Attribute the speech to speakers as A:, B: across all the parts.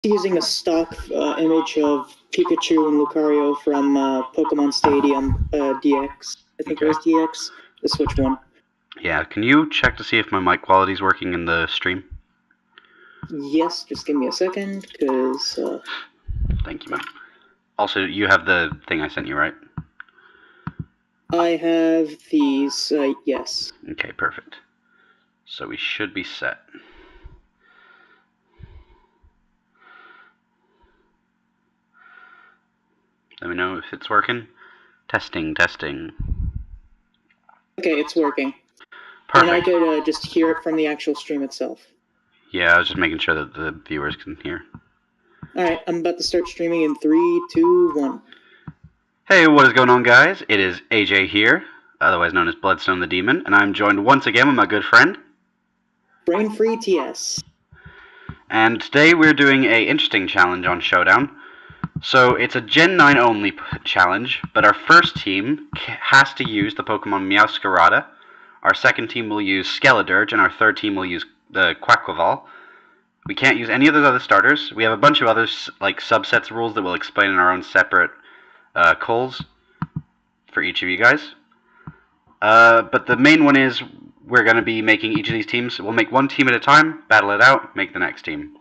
A: Using a stock image of Pikachu and Lucario from Pokemon Stadium DX. I think it was DX. The Switch one.
B: Yeah, can you check to see if my mic quality is working in the stream?
A: Yes, just give me a second, because...
B: Thank you, man. Also, you have the thing I sent you, right?
A: I have these, yes.
B: Okay, perfect. So we should be set. Let me know if it's working. Testing, testing.
A: Okay, it's working.
B: Perfect.
A: And I could just hear it from the actual stream itself.
B: Yeah, I was just making sure that the viewers can hear.
A: Alright, I'm about to start streaming in 3, 2, 1.
B: Hey, what is going on, guys? It is AJ here, otherwise known as Bloodstone the Demon, and I'm joined once again with my good friend
A: BrainfreeTS.
B: And today we're doing a interesting challenge on Showdown. So it's a Gen 9 only challenge, but our first team has to use the Pokemon Meowscarada, our second team will use Skeledirge, and our third team will use the Quaquaval. We can't use any of those other starters. We have a bunch of other like subsets rules that we'll explain in our own separate calls for each of you guys. But the main one is we're going to be making each of these teams. We'll make one team at a time, battle it out, make the next team.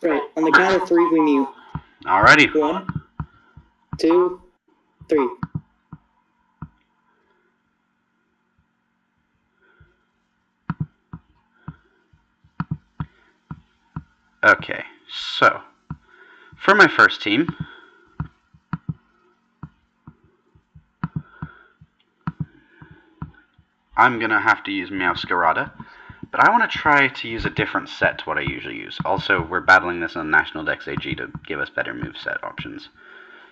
A: Right, on the count of 3 we mute.
B: Alrighty.
A: 1, 2, 3.
B: Okay, so for my first team, I'm going to have to use Meowscarada, but I want to try to use a different set to what I usually use. Also, we're battling this on National Dex AG to give us better moveset options.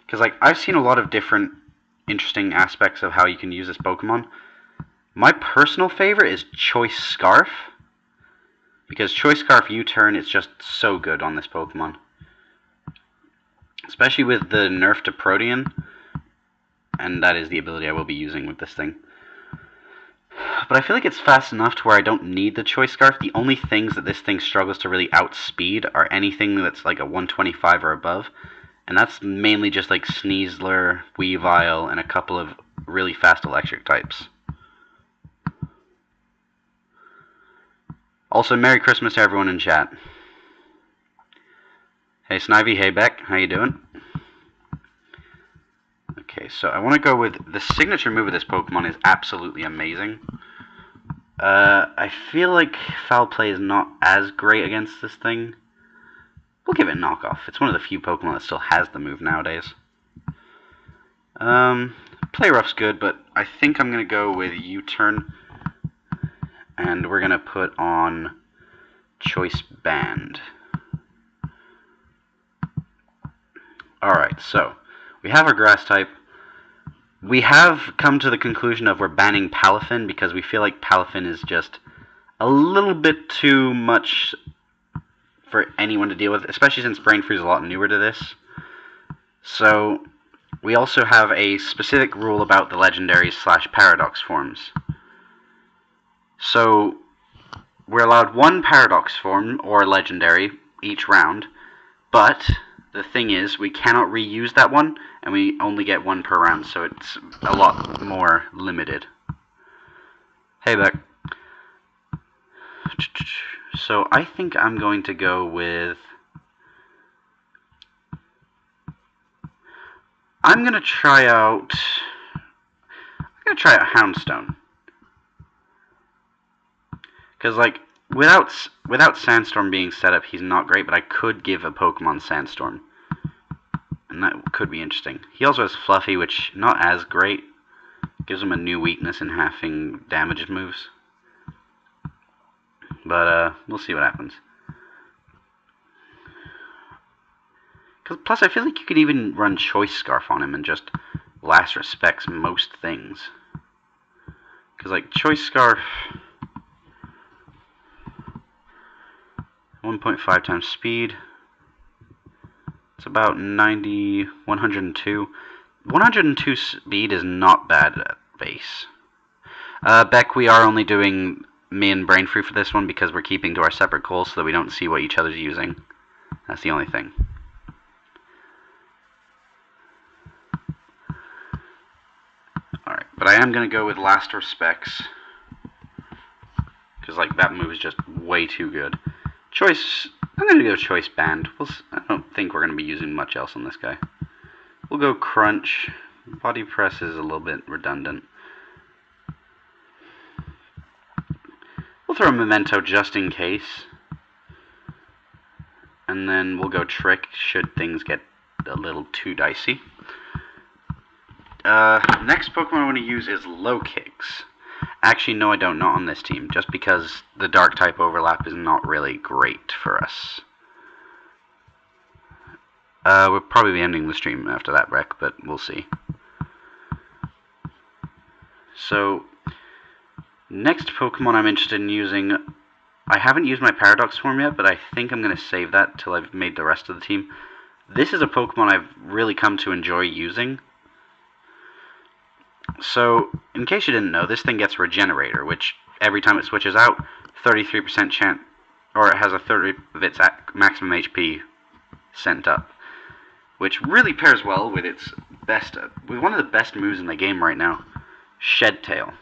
B: Because, like, I've seen a lot of different interesting aspects of how you can use this Pokemon. My personal favorite is Choice Scarf, because Choice Scarf U-Turn is just so good on this Pokemon. Especially with the nerf to Protean, and that is the ability I will be using with this thing. But I feel like it's fast enough to where I don't need the Choice Scarf. The only things that this thing struggles to really outspeed are anything that's like a 125 or above. And that's mainly just like Sneasler, Weavile, and a couple of really fast electric types. Also, Merry Christmas to everyone in chat. Hey Snivy, hey Beck, how you doing? Okay, so I want to go with the signature move of this Pokemon is absolutely amazing. I feel like Foul Play is not as great against this thing. We'll give it Knockoff. It's one of the few Pokemon that still has the move nowadays. Play Rough's good, but I think I'm going to go with U-Turn. And we're going to put on Choice Band. Alright, so we have our Grass type. We have come to the conclusion of we're banning Palafin because we feel like Palafin is just a little bit too much for anyone to deal with, especially since BrainFree is a lot newer to this. So we also have a specific rule about the legendaries / paradox forms. So we're allowed one paradox form or legendary each round, but the thing is we cannot reuse that one, and we only get one per round, so it's a lot more limited. Hey Beck. So I think I'm going to go with... I'm going to try out Houndstone. Because, like, without Sandstorm being set up, he's not great, but I could give a Pokemon Sandstorm. And that could be interesting. He also has Fluffy, which not as great. Gives him a new weakness in halving damage moves. But, we'll see what happens. Plus, I feel like you could even run Choice Scarf on him and just last respects most things. Because, like, Choice Scarf... 1.5 times speed. It's about 90, 102. 102 speed is not bad at base. Beck, we are only doing me and BrainFree for this one because we're keeping to our separate goals so that we don't see what each other's using. That's the only thing. Alright, but I am going to go with Last Respects. Because, like, that move is just way too good. Choice, I'm going to go Choice Band. I don't think we're going to be using much else on this guy. We'll go Crunch. Body Press is a little bit redundant. We'll throw Memento just in case. And then we'll go Trick should things get a little too dicey. Next Pokemon I want to use is Low Kicks. Actually, no, I don't. Not on this team. Just because the Dark type overlap is not really great for us. We'll probably be ending the stream after that wreck, but we'll see. So, next Pokemon I'm interested in using, I haven't used my Paradox form yet, but I think I'm going to save that till I've made the rest of the team. This is a Pokemon I've really come to enjoy using. So, in case you didn't know, this thing gets Regenerator, which every time it switches out, 33% chance, or it has a third of its maximum HP sent up. Which really pairs well with its with one of the best moves in the game right now, Shed Tail.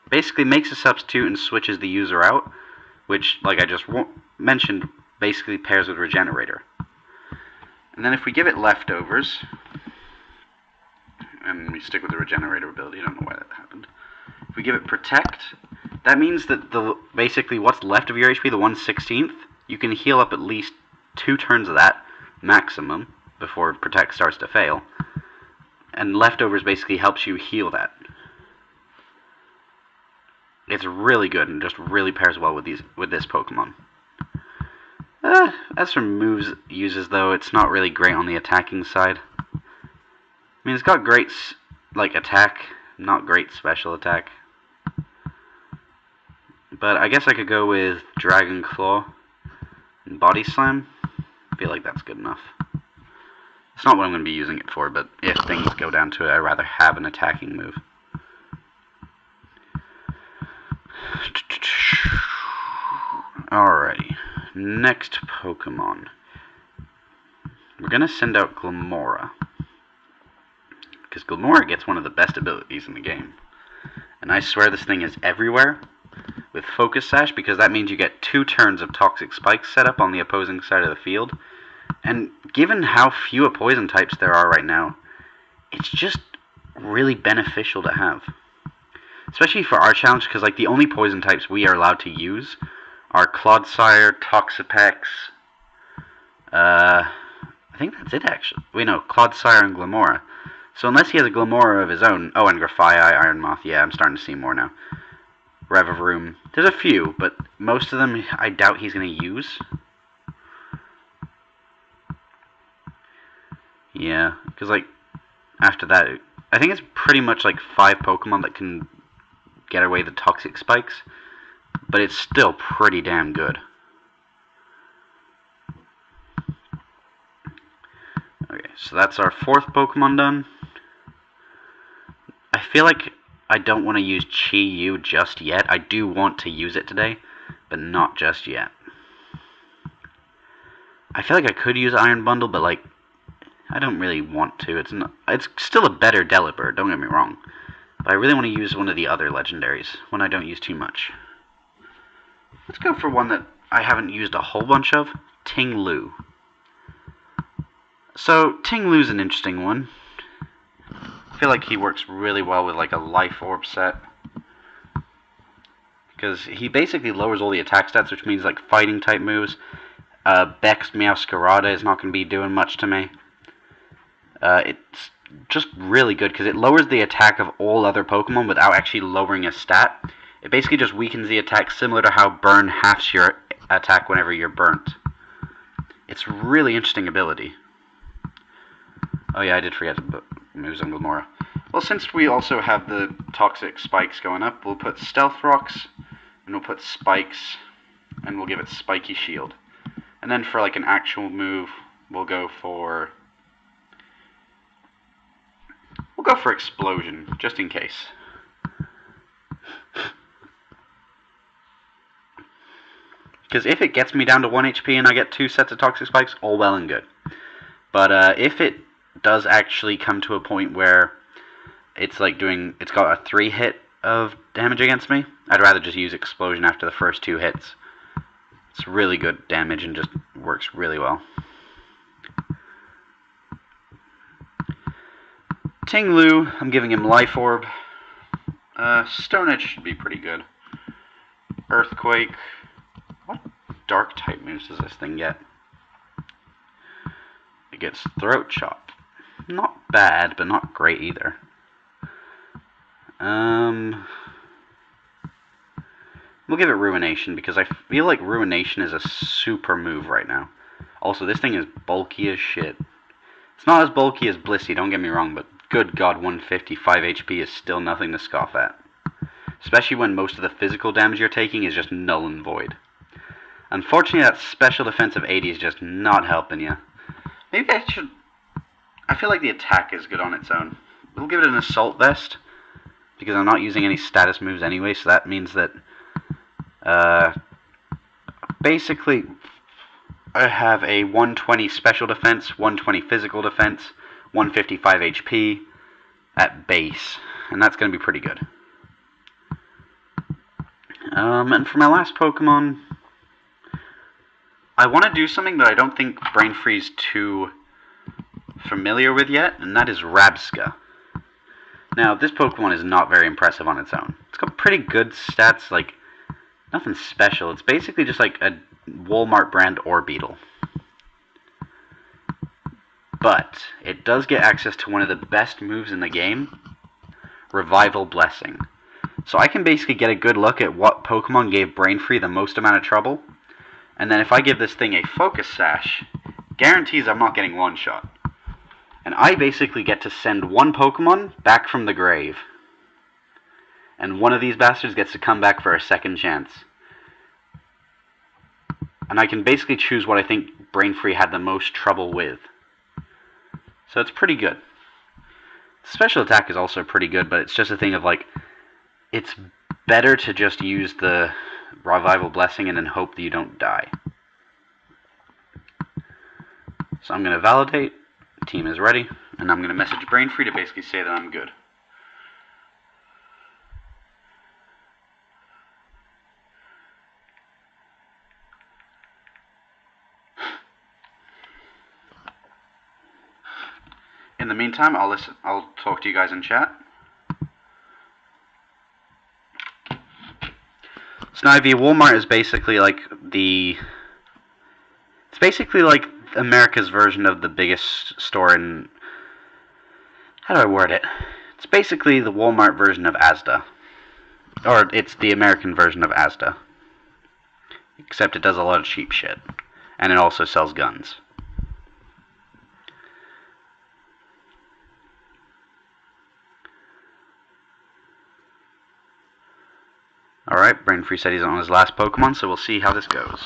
B: Basically makes a substitute and switches the user out, which, like I just mentioned, basically pairs with Regenerator. And then if we give it Leftovers, and we stick with the Regenerator ability, I don't know why that happened. If we give it Protect, that means that basically what's left of your HP, the 1/16th, you can heal up at least 2 turns of that, maximum, before Protect starts to fail. And Leftovers basically helps you heal that. It's really good and just really pairs well with this Pokemon. As for moves uses though, it's not really great on the attacking side. I mean, it's got great like attack, not great special attack. But I guess I could go with Dragon Claw and Body Slam. I feel like that's good enough. It's not what I'm going to be using it for, but if things go down to it, I'd rather have an attacking move. Alrighty, next Pokemon. We're going to send out Glamora. Because Glamora gets one of the best abilities in the game. And I swear this thing is everywhere with Focus Sash, because that means you get 2 turns of Toxic Spikes set up on the opposing side of the field. And given how few poison types there are right now, it's just really beneficial to have. Especially for our challenge, because like the only poison types we are allowed to use are Clodsire, Toxapex, I think that's it actually. Wait, no, Clodsire and Glamora. So unless he has a Glamora of his own, oh, and Grafaiai, Iron Moth, yeah, I'm starting to see more now. Revavroom, there's a few, but most of them I doubt he's going to use. Yeah, because like, after that, I think it's pretty much like 5 Pokemon that can get away the Toxic Spikes, but it's still pretty damn good. Okay, so that's our 4th Pokemon done. I feel like I don't want to use Chi-Yu just yet. I do want to use it today, but not just yet. I feel like I could use Iron Bundle, but like, I don't really want to. It's still a better Delibird, don't get me wrong. But I really want to use one of the other legendaries, one I don't use too much. Let's go for one that I haven't used a whole bunch of, Ting Lu. So, Ting Lu's an interesting one. I feel like he works really well with like a Life Orb set. Because he basically lowers all the attack stats, which means like fighting type moves. Bex Meowscarada is not going to be doing much to me. It's just really good because it lowers the attack of all other Pokemon without actually lowering a stat. It basically just weakens the attack, similar to how Burn halves your attack whenever you're burnt. It's a really interesting ability. Oh yeah, I did forget to put moves on Glamora. Well, since we also have the Toxic Spikes going up, we'll put Stealth Rocks, and we'll put Spikes, and we'll give it Spiky Shield. And then for like an actual move, we'll go for Explosion, just in case. Because if it gets me down to 1 HP and I get 2 sets of Toxic Spikes, all well and good. But if it does actually come to a point where it's like it's got a 3 hit of damage against me, I'd rather just use Explosion after the first 2 hits. It's really good damage and just works really well. Ting Lu, I'm giving him Life Orb. Stone Edge should be pretty good. Earthquake. What dark type moves does this thing get? It gets Throat Chop. Not bad, but not great either. We'll give it Ruination because I feel like Ruination is a super move right now. Also, this thing is bulky as shit. It's not as bulky as Blissey, don't get me wrong, but good god, 155 HP is still nothing to scoff at. Especially when most of the physical damage you're taking is just null and void. Unfortunately, that special defense of 80 is just not helping you. Maybe I should... I feel like the attack is good on its own. We'll give it an Assault Vest, because I'm not using any status moves anyway, so that means that... basically, I have a 120 special defense, 120 physical defense, 155 HP at base, and that's going to be pretty good. And for my last Pokemon, I want to do something that I don't think BrainFree's too familiar with yet, and that is Rabsca. Now, this Pokemon is not very impressive on its own. It's got pretty good stats, like, nothing special. It's basically just like a Walmart brand Orbeetle. But it does get access to one of the best moves in the game, Revival Blessing. So I can basically get a good look at what Pokemon gave BrainFree the most amount of trouble, and then if I give this thing a Focus Sash, guarantees I'm not getting one-shot. And I basically get to send one Pokemon back from the grave. And one of these bastards gets to come back for a second chance. And I can basically choose what I think BrainFree had the most trouble with. So it's pretty good. Special attack is also pretty good, but it's just a thing of like, it's better to just use the Revival Blessing and then hope that you don't die. So I'm going to validate, team is ready, and I'm going to message BrainFree to basically say that I'm good. In the meantime, I'll talk to you guys in chat. Snivy, Walmart is basically like it's basically like America's version of the biggest store in, how do I word it? It's basically the Walmart version of Asda. Or it's the American version of Asda. Except it does a lot of cheap shit. And it also sells guns. Alright, BrainFree said he's on his last Pokemon, so we'll see how this goes.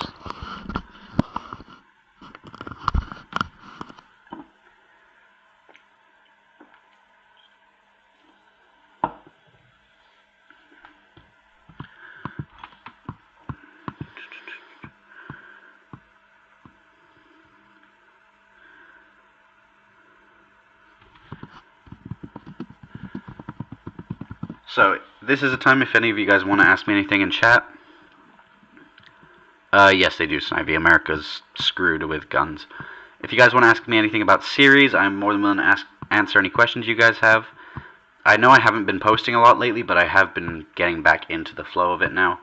B: So, this is a time if any of you guys want to ask me anything in chat. Yes, they do, Snivy. America's screwed with guns. If you guys want to ask me anything about series, I'm more than willing to answer any questions you guys have. I know I haven't been posting a lot lately, but I have been getting back into the flow of it now.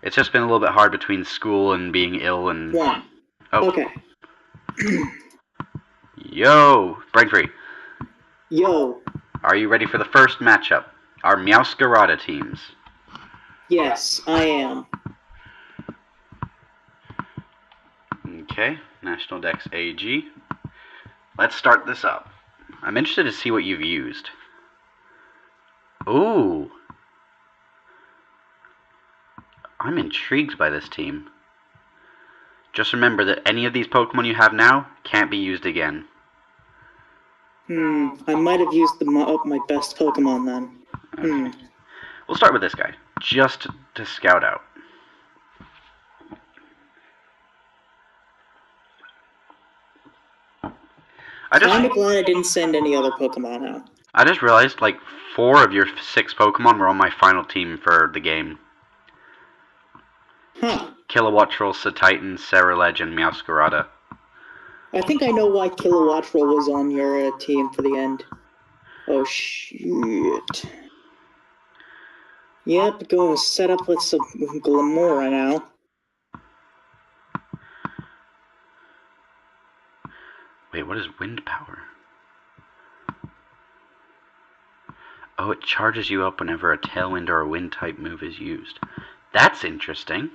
B: It's just been a little bit hard between school and being ill and...
A: One.
B: Oh.
A: Okay.
B: Yo! BrainFree.
A: Yo.
B: Are you ready for the first matchup? Our Meowscarada teams.
A: Yes, I am.
B: Okay, National Dex AG. Let's start this up. I'm interested to see what you've used. Ooh. I'm intrigued by this team. Just remember that any of these Pokemon you have now can't be used again.
A: I might have used my best Pokemon then.
B: We'll start with this guy, just to scout out.
A: Kinda glad I didn't send any other Pokemon out.
B: I just realized, like, 4 of your 6 Pokemon were on my final team for the game.
A: Huh.
B: Kilowattrel, Satitan, Ceruledge, and Meowscarada.
A: I think I know why Kilowattrel was on your team for the end. Oh, shit. Yep, going to set up with some Glamora now.
B: Wait, what is Wind Power? Oh, it charges you up whenever a Tailwind or a Wind-type move is used. That's interesting.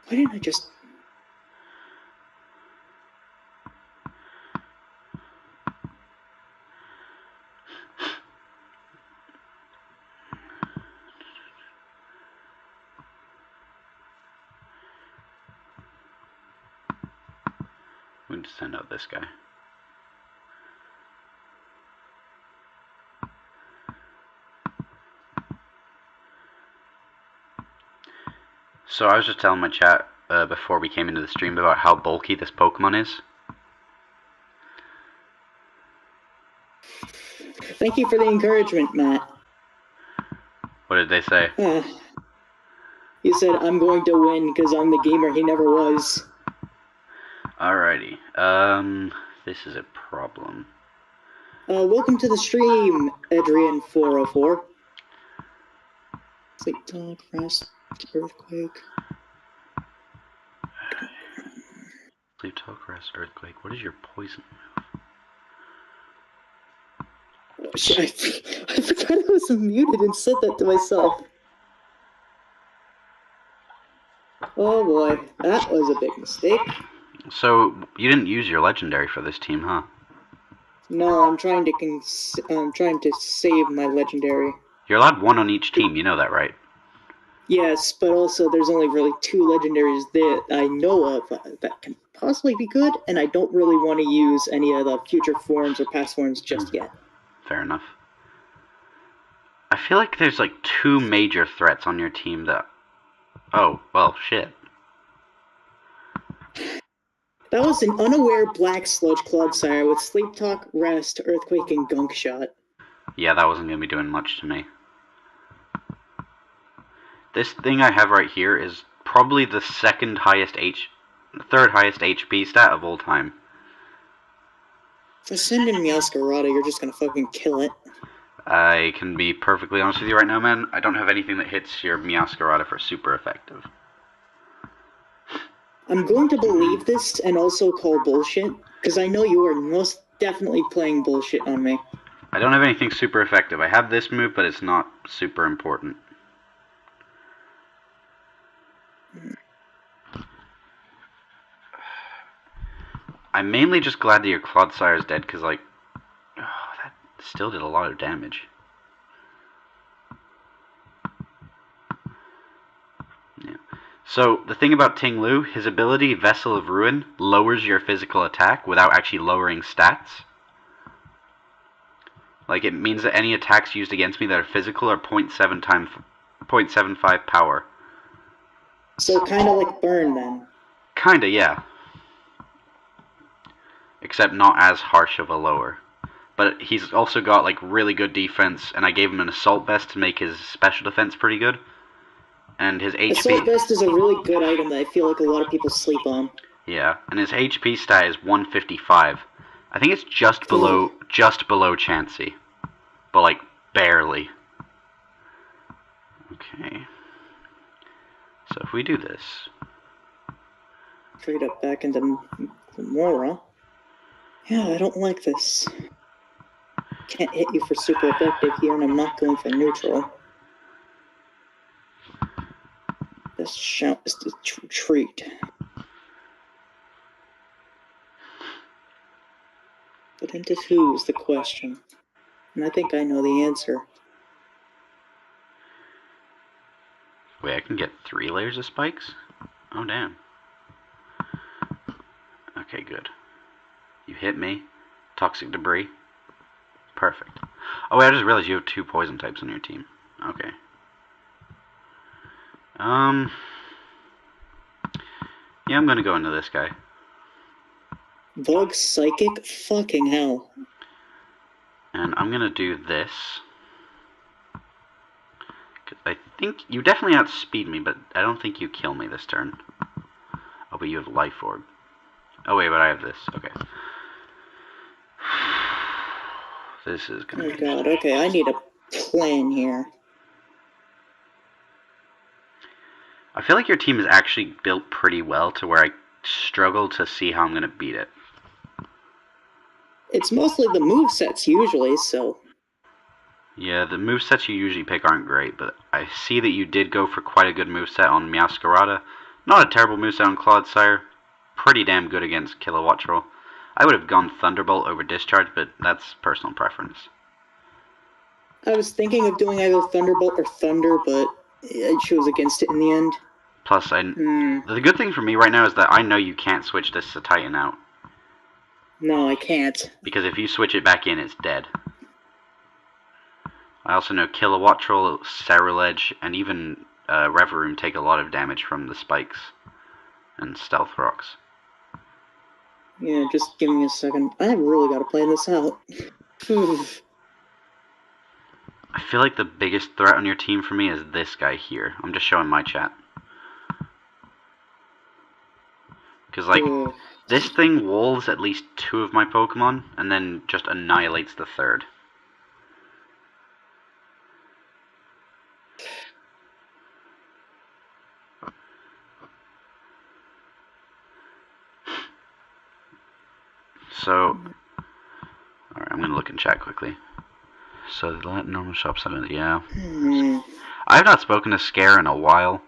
A: Why didn't I just...
B: We can send out this guy. So I was just telling my chat before we came into the stream about how bulky this Pokemon is.
A: Thank you for the encouragement, Matt.
B: What did they say?
A: He said, I'm going to win because I'm the gamer he never was.
B: Alrighty. This is a problem.
A: Welcome to the stream, Adrian404. Sleep Talk, Rest, Earthquake.
B: Sleep Talk, Rest, Earthquake. What is your poison move?
A: Oh, shit, I forgot I was muted and said that to myself. Oh boy, that was a big mistake.
B: So, you didn't use your legendary for this team, huh?
A: No, I'm trying to save my legendary.
B: You're allowed 1 on each team, you know that, right?
A: Yes, but also there's only really 2 legendaries that I know of that can possibly be good, and I don't really want to use any of the future forms or past forms just yet.
B: Fair enough. I feel like there's like 2 major threats on your team that... Oh, well, shit.
A: That was an unaware Black Sludge Clodsire with Sleep Talk, Rest, Earthquake, and Gunk Shot.
B: Yeah, that wasn't going to be doing much to me. This thing I have right here is probably the third highest HP stat of all time.
A: If I send in Meowscarada, you're just gonna fucking kill it.
B: I can be perfectly honest with you right now, man. I don't have anything that hits your Meowscarada for super effective.
A: I'm going to believe this and also call bullshit, because I know you are most definitely playing bullshit on me.
B: I don't have anything super effective. I have this move, but it's not super important. I'm mainly just glad that your Clodsire is dead, because, like, that still did a lot of damage. Yeah. So, the thing about Ting Lu, his ability, Vessel of Ruin, lowers your physical attack without actually lowering stats. Like, it means that any attacks used against me that are physical are 0.75 power.
A: So kinda like Burn, then.
B: Kinda, yeah. Except not as harsh of a lower. But he's also got, like, really good defense, and I gave him an Assault Vest to make his special defense pretty good. And his HP...
A: Assault Vest is a really good item that I feel like a lot of people sleep on.
B: Yeah, and his HP stat is 155. I think it's just below Chansey. But, like, barely. Okay. So if we do this...
A: Straight up back into Glamora. Yeah, I don't like this. Can't hit you for super effective here, and I'm not going for neutral. This shout is the treat. But into who is the question? And I think I know the answer.
B: Wait, I can get 3 layers of spikes? Oh, damn. Okay, good. You hit me. Toxic debris. Perfect. Oh, wait, I just realized you have 2 poison types on your team. Okay. Yeah, I'm gonna go into this guy.
A: Bug Psychic? Fucking hell.
B: And I'm gonna do this. I think you definitely outspeed me, but I don't think you kill me this turn. Oh, but you have Life Orb. Oh, wait, but I have this. Okay. This is gonna be...
A: Oh god, okay, I need a plan here.
B: I feel like your team is actually built pretty well to where I struggle to see how I'm gonna beat it.
A: It's mostly the movesets usually, so...
B: Yeah, the movesets you usually pick aren't great, but I see that you did go for quite a good moveset on Meowscarada. Not a terrible moveset on Clodsire. Pretty damn good against Kilowatt Troll. I would have gone Thunderbolt over Discharge, but that's personal preference.
A: I was thinking of doing either Thunderbolt or Thunder, but I chose against it in the end.
B: Plus, the good thing for me right now is that I know you can't switch this to Titan out.
A: No, I can't.
B: Because if you switch it back in, it's dead. I also know Kilowatt Troll, Ceruledge, and even Reverum take a lot of damage from the spikes and Stealth Rocks.
A: Yeah, just give me a second. I really gotta plan this out.
B: I feel like the biggest threat on your team for me is this guy here. I'm just showing my chat. Because, like, this thing walls at least 2 of my Pokemon, and then just annihilates the 3rd. So, alright, I'm going to look in chat quickly. So, the normal shop 7, yeah. I have not spoken to Scare in a while.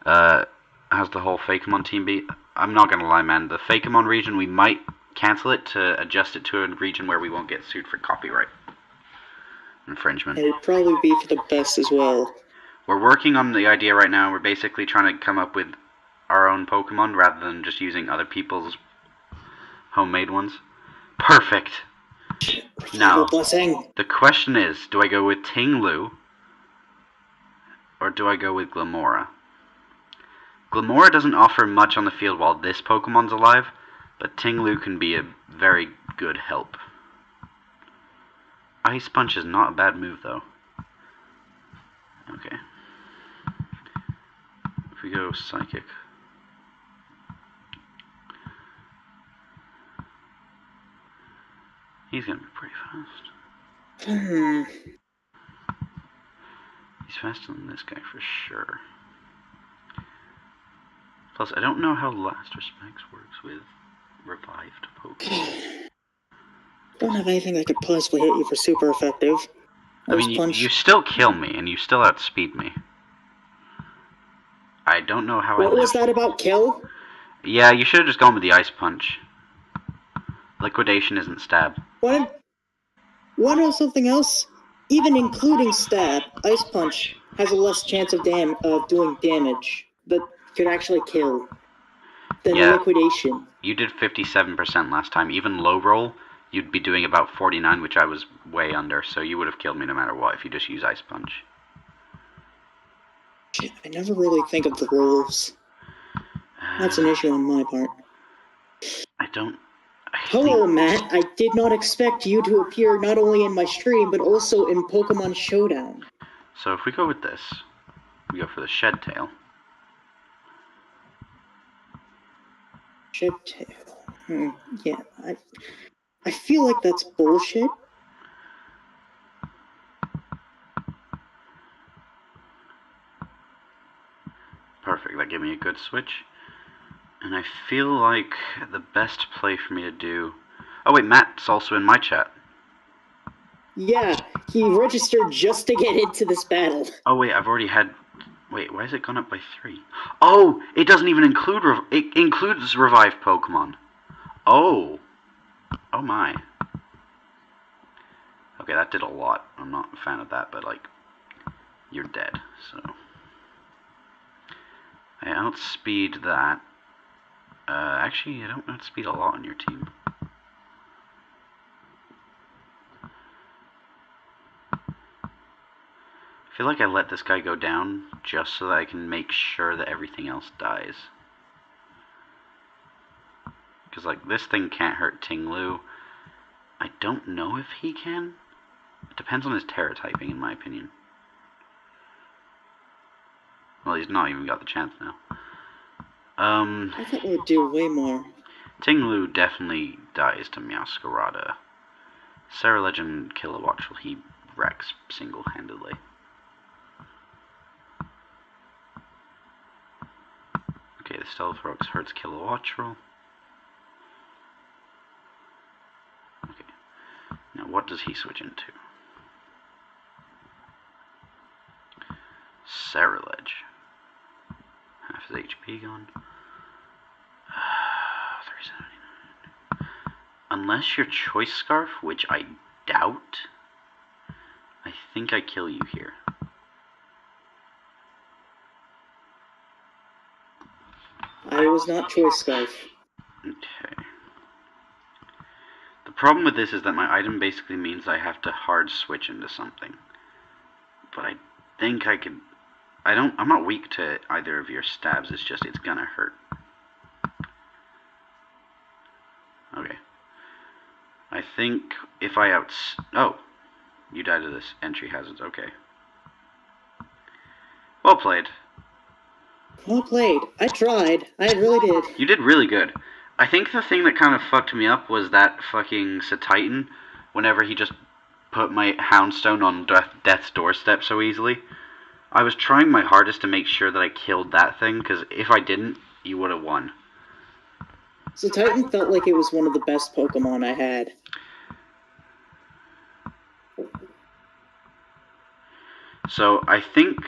B: How's the whole Fakemon team be? I'm not going to lie, man. The Fakemon region, we might cancel it to adjust it to a region where we won't get sued for copyright infringement.
A: It would probably be for the best as well.
B: We're working on the idea right now. We're basically trying to come up with our own Pokemon rather than just using other people's homemade ones. Perfect. Now, the question is, do I go with Tinglu or do I go with Glamora? Glamora doesn't offer much on the field while this Pokemon's alive, but Tinglu can be a very good help. Ice Punch is not a bad move, though. Okay. If we go Psychic. He's gonna be pretty fast. He's faster than this guy for sure. Plus, I don't know how Last Respects works with revived Pokemon.
A: Don't have anything that could possibly hit you for super effective.
B: I mean, you still kill me, and you still outspeed me. I don't know how.
A: What was that about kill?
B: Yeah, you should have just gone with the Ice Punch. Liquidation isn't stab.
A: Want to know something else? Even including stab, Ice Punch has a less chance of doing damage that could actually kill than Liquidation.
B: You did 57% last time. Even low roll, you'd be doing about 49, which I was way under. So you would have killed me no matter what if you just use Ice Punch.
A: Shit, I never really think of the rolls. That's an issue on my part. Hello, Matt. I did not expect you to appear not only in my stream, but also in Pokemon Showdown.
B: So if we go with this, we go for the Shed Tail.
A: Shed Tail. Yeah, I feel like that's bullshit.
B: Perfect. That gave me a good switch. And I feel like the best play for me to do... Oh wait, Matt's also in my chat.
A: Yeah, he registered just to get into this battle.
B: Oh wait, I've already had... Wait, why has it gone up by 3? Oh, it doesn't even include... It includes revived Pokemon. Oh. Oh my. Okay, that did a lot. I'm not a fan of that, but like... You're dead, so... I outspeed that. Actually, I don't outspeed a lot on your team. I feel like I let this guy go down just so that I can make sure that everything else dies. Because, like, this thing can't hurt Tinglu. I don't know if he can. It depends on his Terra typing, in my opinion. Well, he's not even got the chance now.
A: I thought it would do way more.
B: Tinglu definitely dies to Meowscarada. Sarah Legend Kilowattrel, he wrecks single-handedly. Okay, the Stealthrox hurts Kilowattrel. Okay. Now what does he switch into? Ceruledge. Half his HP gone. 379. Unless you're Choice Scarf, which I doubt, I think I kill you here.
A: I was not Choice Scarf.
B: Okay. The problem with this is that my item basically means I have to hard switch into something. But I think I could... I'm not weak to either of your stabs, it's just it's gonna hurt. Okay. I think if I Oh! You died to this entry hazards, okay. Well played.
A: Well played. I tried. I really did.
B: You did really good. I think the thing that kind of fucked me up was that fucking Titan, whenever he just put my Houndstone on death's doorstep so easily. I was trying my hardest to make sure that I killed that thing, because if I didn't, you would have won.
A: So Titan felt like it was one of the best Pokemon I had.
B: So I think...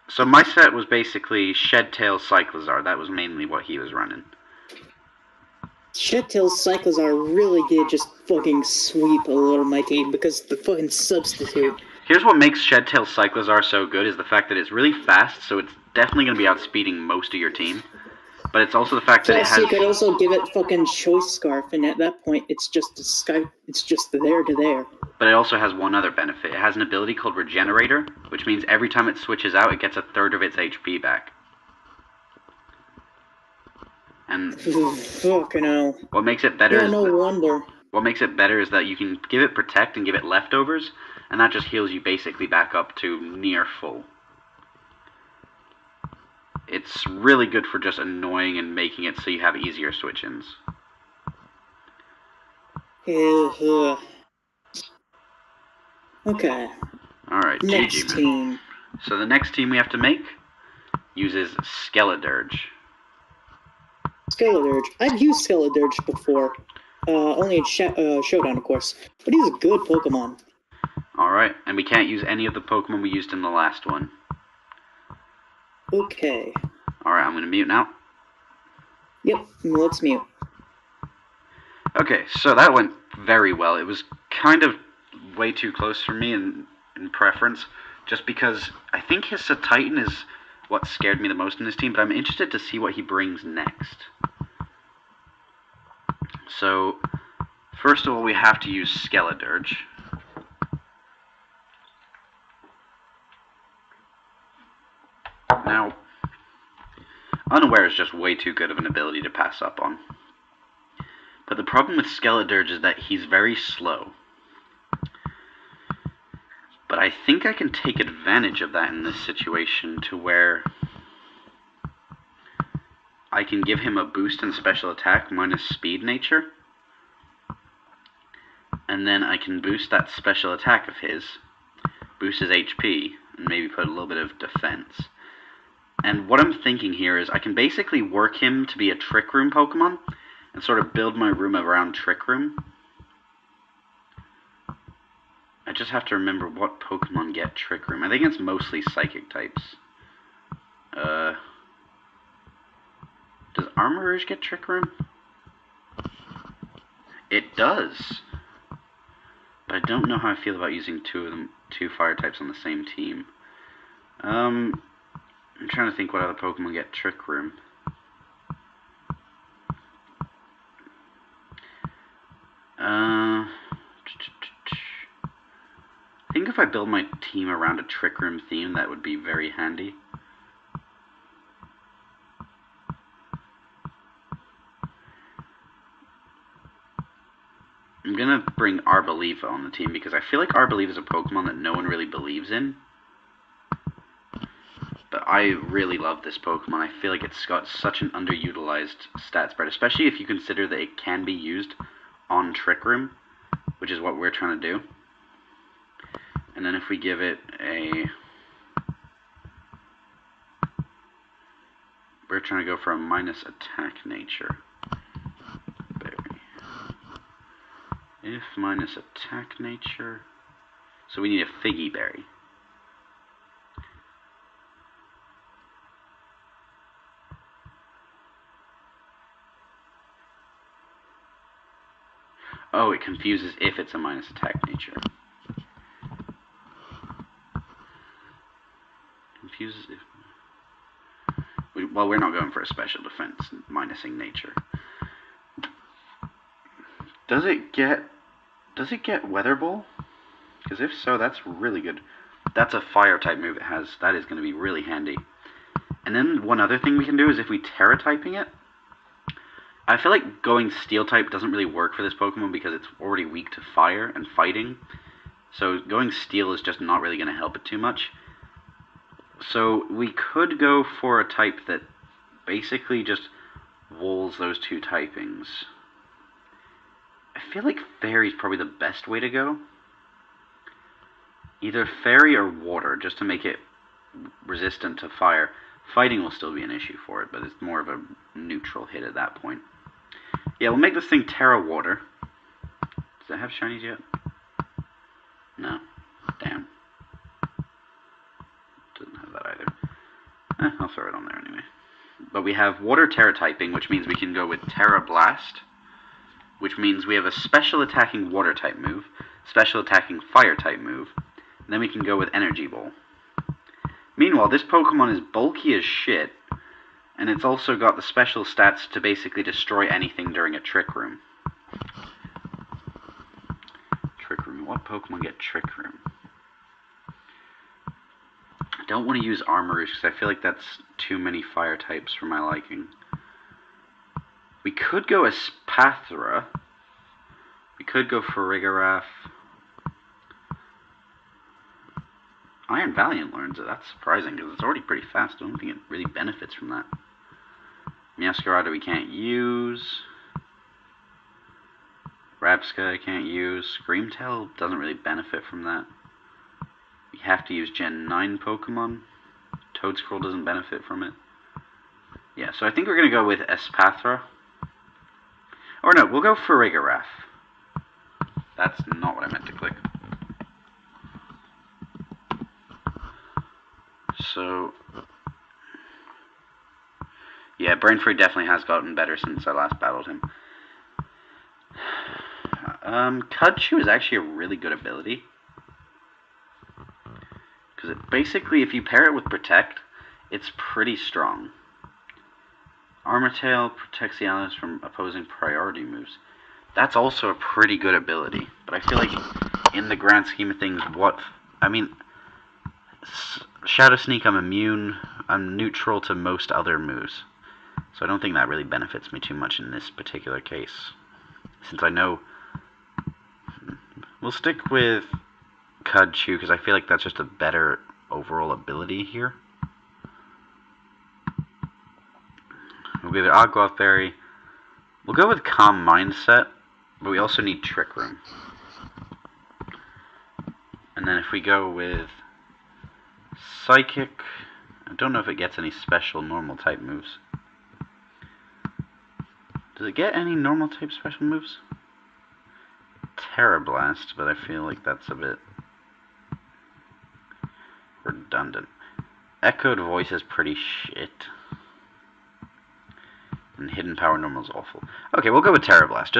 B: So my set was basically Shedtail Cyclizar. That was mainly what he was running.
A: Shedtail Cyclizar really did just fucking sweep a lot of my team because the fucking substitute.
B: Here's what makes Shedtail Cyclizar so good is the fact that it's really fast, so it's definitely going to be outspeeding most of your team. But it's also the fact that it has...
A: you could also give it fucking Choice Scarf, and at that point, it's just there to there.
B: But it also has one other benefit. It has an ability called Regenerator, which means every time it switches out, it gets a third of its HP back. And
A: fucking hell.
B: What makes it better?
A: Yeah, no wonder.
B: What makes it better is that you can give it Protect and give it Leftovers, and that just heals you basically back up to near full. It's really good for just annoying and making it so you have easier switch-ins.
A: Okay.
B: Alright,
A: next
B: GG,
A: team.
B: Man. So the next team we have to make uses Skeledirge.
A: Skeledirge. I've used Skeledirge before. Only in Showdown, of course. But he's a good Pokemon.
B: Alright, and we can't use any of the Pokemon we used in the last one.
A: Okay.
B: Alright, I'm going to mute now.
A: Yep, let's mute.
B: Okay, so that went very well. It was kind of way too close for me in preference, just because I think his Titan is what scared me the most in this team, but I'm interested to see what he brings next. So, first of all, we have to use Skeledirge. Now, Unaware is just way too good of an ability to pass up on. But the problem with Skeledirge is that he's very slow. But I think I can take advantage of that in this situation to where I can give him a boost in special attack minus speed nature. And then I can boost that special attack of his, boost his HP, and maybe put a little bit of defense. And what I'm thinking here is I can basically work him to be a Trick Room Pokemon and sort of build my room around Trick Room. I just have to remember what Pokemon get Trick Room. I think it's mostly Psychic types. Does Armorage get Trick Room? It does. But I don't know how I feel about using two fire types on the same team. I'm trying to think what other Pokemon get Trick Room. I think if I build my team around a Trick Room theme, that would be very handy. I'm going to bring Arboliva on the team because I feel like Arboliva is a Pokemon that no one really believes in. But I really love this Pokemon. I feel like it's got such an underutilized stat spread, especially if you consider that it can be used on Trick Room, which is what we're trying to do. And then if we give it a... We're trying to go for a minus attack nature. Berry. If minus attack nature... So we need a Figgy Berry. Oh, it confuses if it's a minus attack nature. Confuses if... Well, we're not going for a special defense, minusing nature. Does it get Weather Ball? Because if so, that's really good. That's a fire type move it has. That is going to be really handy. And then one other thing we can do is if we Terra typing it, I feel like going Steel type doesn't really work for this Pokemon because it's already weak to fire and fighting. So going Steel is just not really going to help it too much. So we could go for a type that basically just walls those two typings. I feel like Fairy is probably the best way to go. Either Fairy or Water, just to make it resistant to fire. Fighting will still be an issue for it, but it's more of a neutral hit at that point. Yeah, we'll make this thing Terra Water. Does it have shinies yet? No. Damn. Doesn't have that either. I'll throw it on there anyway. But we have Water Terra typing, which means we can go with Terra Blast, which means we have a special attacking Water type move, special attacking Fire type move, and then we can go with Energy Ball. Meanwhile, this Pokemon is bulky as shit, and it's also got the special stats to basically destroy anything during a Trick Room. Trick Room. What Pokemon get Trick Room? I don't want to use Armoroosh because I feel like that's too many fire types for my liking. We could go Espathra. We could go Farigiraf. Iron Valiant learns it. That's surprising because it's already pretty fast. I don't think it really benefits from that. Meowscarada we can't use. Rabska I can't use. Screamtail doesn't really benefit from that. We have to use Gen 9 Pokemon. Toedscroll doesn't benefit from it. Yeah, so I think we're going to go with Espathra. Or no, we'll go Farigiraf. That's not what I meant to click. So, yeah, Brainfree definitely has gotten better since I last battled him. Cudchew is actually a really good ability. Because it basically, if you pair it with Protect, it's pretty strong. Armortail protects the allies from opposing priority moves. That's also a pretty good ability. But I feel like, in the grand scheme of things, Shadow Sneak, I'm immune. I'm neutral to most other moves. So I don't think that really benefits me too much in this particular case. Since I know... We'll stick with Cudchew, because I feel like that's just a better overall ability here. We'll give it Agloth Berry. We'll go with Calm Mindset, but we also need Trick Room. And then if we go with Psychic, I don't know if it gets any special normal type moves. Does it get any normal type special moves? Terra Blast, but I feel like that's a bit redundant. Echoed Voice is pretty shit. And Hidden Power Normal is awful. Okay, we'll go with Terra Blast.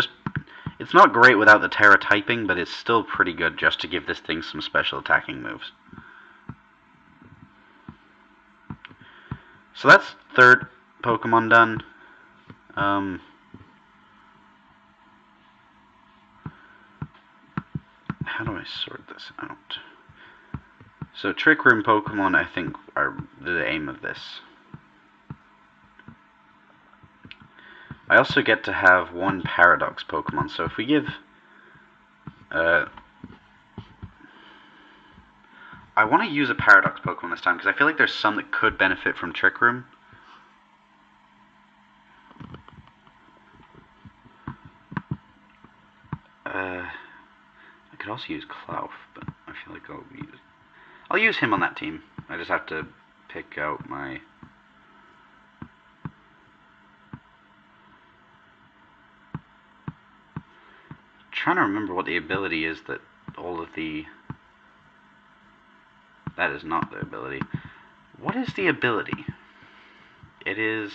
B: It's not great without the Terra typing, but it's still pretty good just to give this thing some special attacking moves. So that's third Pokemon done. How do I sort this out? So Trick Room Pokemon, I think, are the aim of this. I also get to have one Paradox Pokemon, so if we give I want to use a Paradox Pokemon this time, because I feel like there's some that could benefit from Trick Room. I could also use Klawf, but I feel like I'll use him on that team. I just have to pick out my... trying to remember what the ability is that all of the... that is not the ability. What is the ability? It is...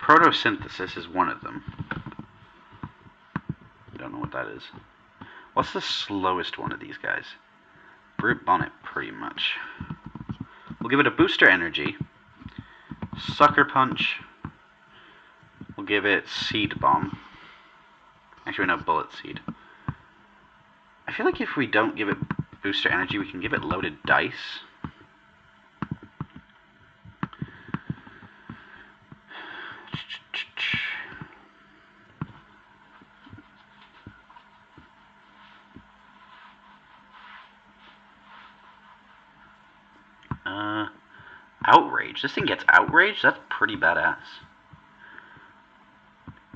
B: Photosynthesis is one of them. I don't know what that is. What's the slowest one of these guys? Brute Bonnet, pretty much. We'll give it a Booster Energy. Sucker Punch. We'll give it Seed Bomb. Actually, no, Bullet Seed. I feel like if we don't give it Booster Energy, we can give it Loaded Dice. Outrage. This thing gets Outrage? That's pretty badass.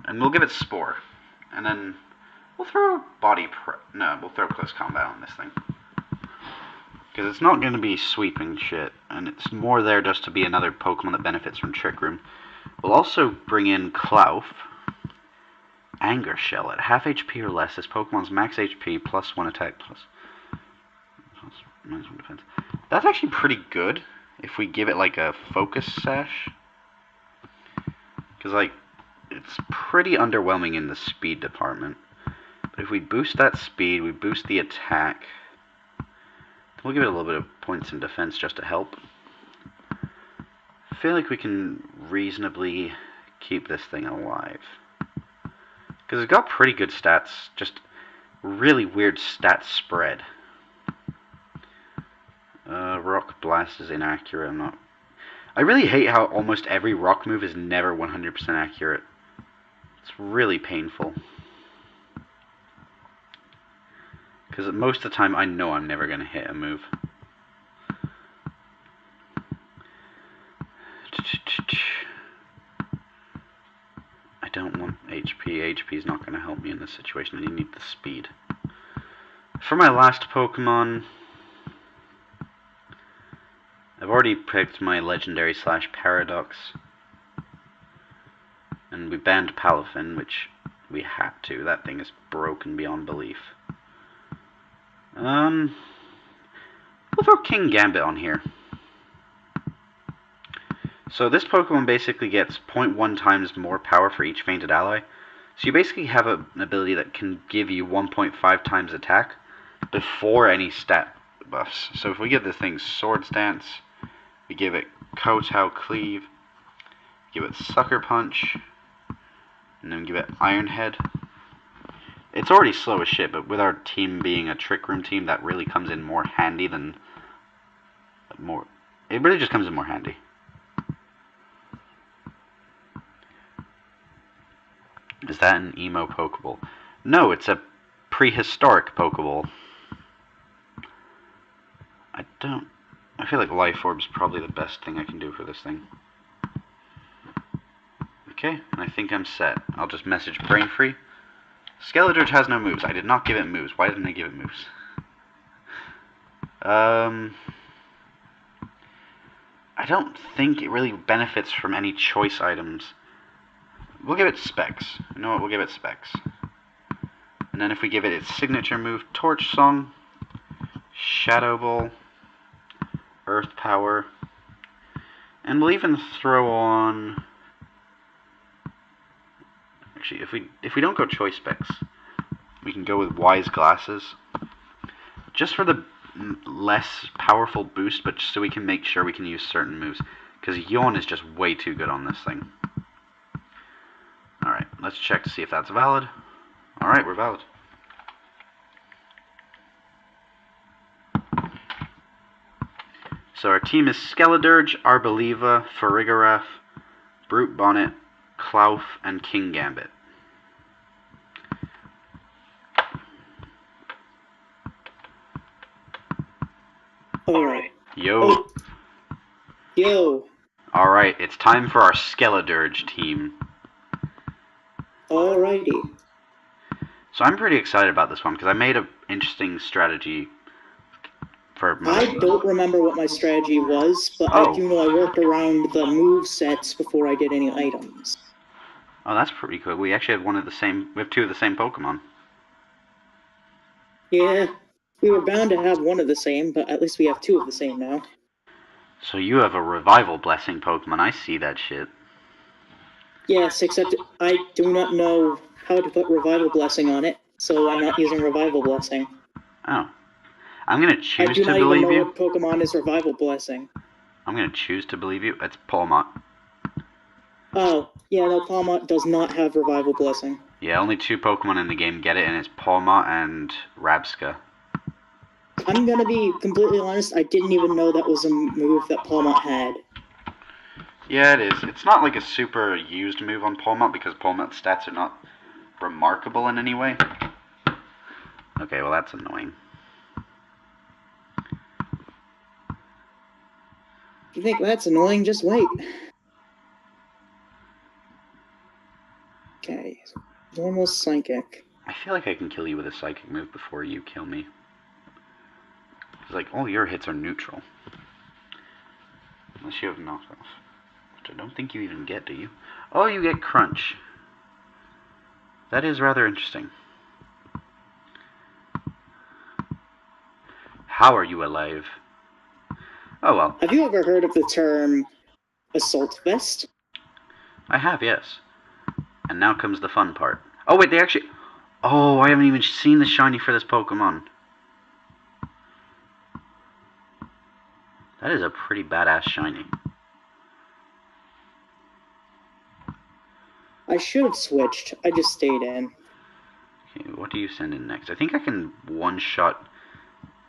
B: And we'll give it Spore. And then we'll throw we'll throw Close Combat on this thing. Because it's not going to be sweeping shit. And it's more there just to be another Pokemon that benefits from Trick Room. We'll also bring in Klawf. Anger Shell. At half HP or less, this Pokemon's max HP plus 1 attack plus minus 1 defense. That's actually pretty good if we give it like a Focus Sash. Because like, it's pretty underwhelming in the speed department. But if we boost that speed, we boost the attack. We'll give it a little bit of points in defense just to help. I feel like we can reasonably keep this thing alive. Because it's got pretty good stats, just really weird stat spread. Rock Blast is inaccurate. I really hate how almost every rock move is never 100% accurate. It's really painful. Because most of the time I know I'm never going to hit a move. I don't want HP. HP is not going to help me in this situation. I need the speed. For my last Pokemon, I've already picked my Legendary / Paradox. And we banned Palafin, which we had to. That thing is broken beyond belief. We'll throw King Gambit on here. So this Pokemon basically gets 0.1 times more power for each fainted ally. So you basically have an ability that can give you 1.5 times attack before any stat buffs. So if we give this thing Swords Dance, we give it Kowtow Cleave, give it Sucker Punch, and then give it Iron Head. It's already slow as shit, but with our team being a Trick Room team, that really comes in more handy than... It really just comes in more handy. Is that an emo Pokeball? No, it's a prehistoric Pokeball. I feel like Life Orb's probably the best thing I can do for this thing. Okay, and I think I'm set. I'll just message BrainFree. Skeledirge has no moves. I did not give it moves. Why didn't I give it moves? I don't think it really benefits from any choice items. We'll give it Specs. You know what? We'll give it Specs. And then if we give it its signature move, Torch Song, Shadow Ball, Earth Power, and we'll even throw on... Actually, if we don't go Choice Specs, we can go with Wise Glasses. Just for the less powerful boost, but just so we can make sure we can use certain moves. Because Yawn is just way too good on this thing. Alright, let's check to see if that's valid. Alright, we're valid. So our team is Skeledirge, Arboliva, Farigiraf, Brute Bonnet, Klawf, and King Gambit.
A: Alright.
B: Yo.
A: Oh. Yo.
B: Alright, it's time for our Skeledirge team.
A: Alrighty.
B: So I'm pretty excited about this one because I made an interesting strategy for my...
A: I don't remember what my strategy was, but I do know I worked around the move sets before I did any items.
B: Oh, that's pretty cool. We actually have we have two of the same Pokemon.
A: Yeah, we were bound to have one of the same, but at least we have two of the same now.
B: So you have a Revival Blessing Pokemon. I see that shit.
A: Yes, except I do not know how to put Revival Blessing on it, so I'm not using Revival Blessing.
B: Oh. I'm going to choose to believe you.
A: I do not even know what Pokemon is Revival Blessing.
B: I'm going to choose to believe you. It's Polmot.
A: Oh, yeah, no, Polmot does not have Revival Blessing.
B: Yeah, only two Pokemon in the game get it, and it's Polmot and Rabska.
A: I'm gonna be completely honest, I didn't even know that was a move that Polmot had.
B: Yeah, it is. It's not like a super used move on Polmot because Polmot's stats are not remarkable in any way. Okay, well that's annoying.
A: If you think that's annoying, just wait. Okay, normal Psychic.
B: I feel like I can kill you with a Psychic move before you kill me. It's like, all your hits are neutral. Unless you have knockoff. Which I don't think you even get, do you? Oh, you get Crunch. That is rather interesting. How are you alive? Oh well.
A: Have you ever heard of the term Assault Vest?
B: I have, yes. And now comes the fun part. Oh wait, they actually... Oh, I haven't even seen the shiny for this Pokemon. That is a pretty badass shiny.
A: I should have switched. I just stayed in.
B: Okay, what do you send in next? I think I can one-shot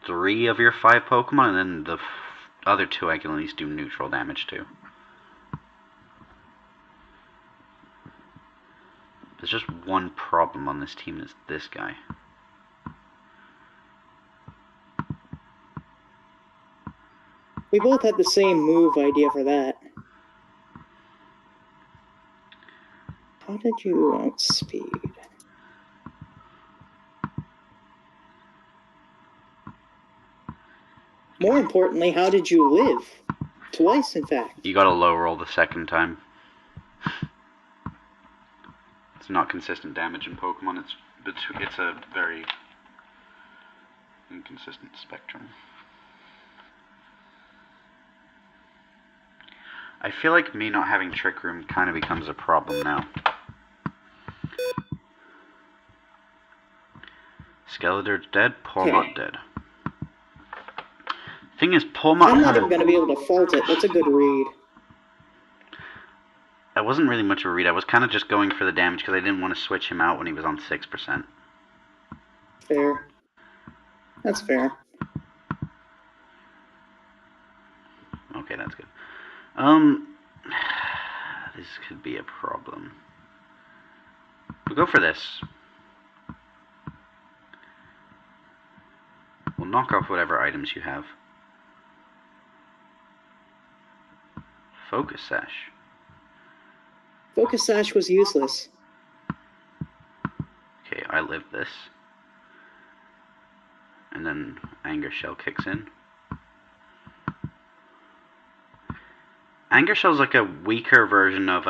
B: 3 of your 5 Pokemon, and then the other 2 I can at least do neutral damage to. There's just one problem on this team, is this guy.
A: We both had the same move idea for that. How did you outspeed? More importantly, how did you live? Twice, in fact.
B: You got a low roll the second time. It's not consistent damage in Pokemon. It's a very inconsistent spectrum. I feel like me not having Trick Room kind of becomes a problem now. Skeledirge dead, Polmot dead. Thing is, Polmot...
A: I'm not even going to be able to fault it. That's a good read.
B: That wasn't really much of a read. I was kind of just going for the damage because I didn't want to switch him out when he was on 6%.
A: Fair. That's fair.
B: Okay, that's good. This could be a problem. We'll go for this. We'll knock off whatever items you have. Focus Sash.
A: Focus Sash was useless.
B: Okay, I live this. And then Anger Shell kicks in. Anger Shell's like a weaker version of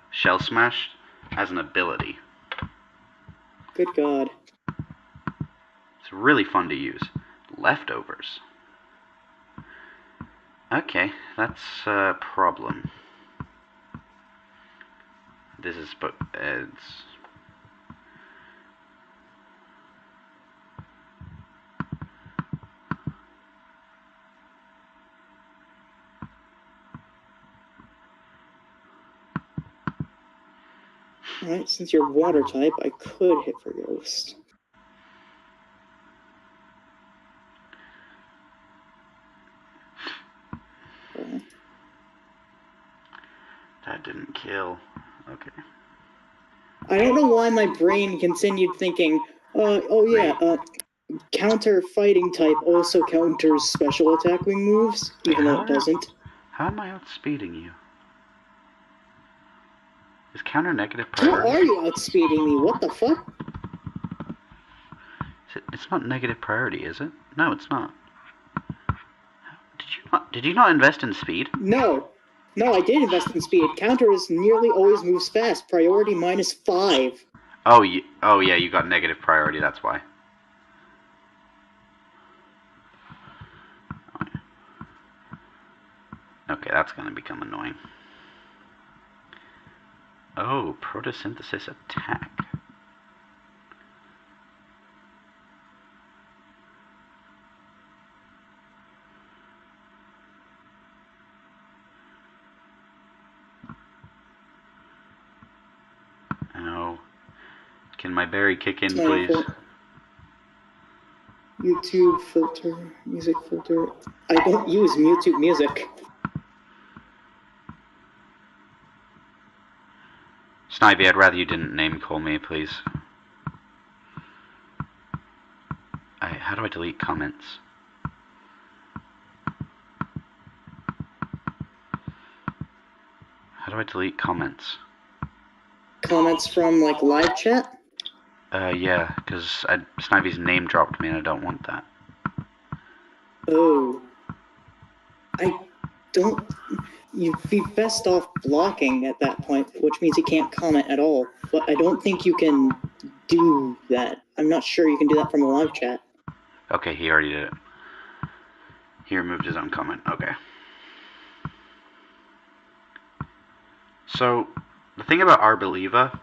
B: Shell Smash as an ability.
A: Good God.
B: It's really fun to use. Leftovers. Okay, that's a problem. This is... it's...
A: Alright, since you're water type, I could hit for Ghost.
B: That That didn't kill. Okay.
A: I don't know why my brain continued thinking, counter fighting type also counters special attacking moves, even though it doesn't.
B: How am I outspeeding you? Is counter negative priority?
A: How are you outspeeding me? What the fuck?
B: It's not negative priority, is it? No, it's not. Did you not invest in speed?
A: No, I did invest in speed. Counter is nearly always moves fast. Priority -5.
B: Oh, yeah, you got negative priority. That's why. Okay, that's gonna become annoying. Oh, photosynthesis attack. Oh. Can my berry kick in, please?
A: YouTube filter, music filter. I don't use YouTube music.
B: Snivy, I'd rather you didn't name call me, please. How do I delete comments? How do I delete comments?
A: Comments from, like, live chat?
B: Yeah, because Snivy's name dropped me and I don't want that.
A: Oh. I don't... You'd be best off blocking at that point, which means you can't comment at all. But I don't think you can do that. I'm not sure you can do that from a live chat.
B: Okay, he already did it. He removed his own comment. Okay. So, the thing about Arboliva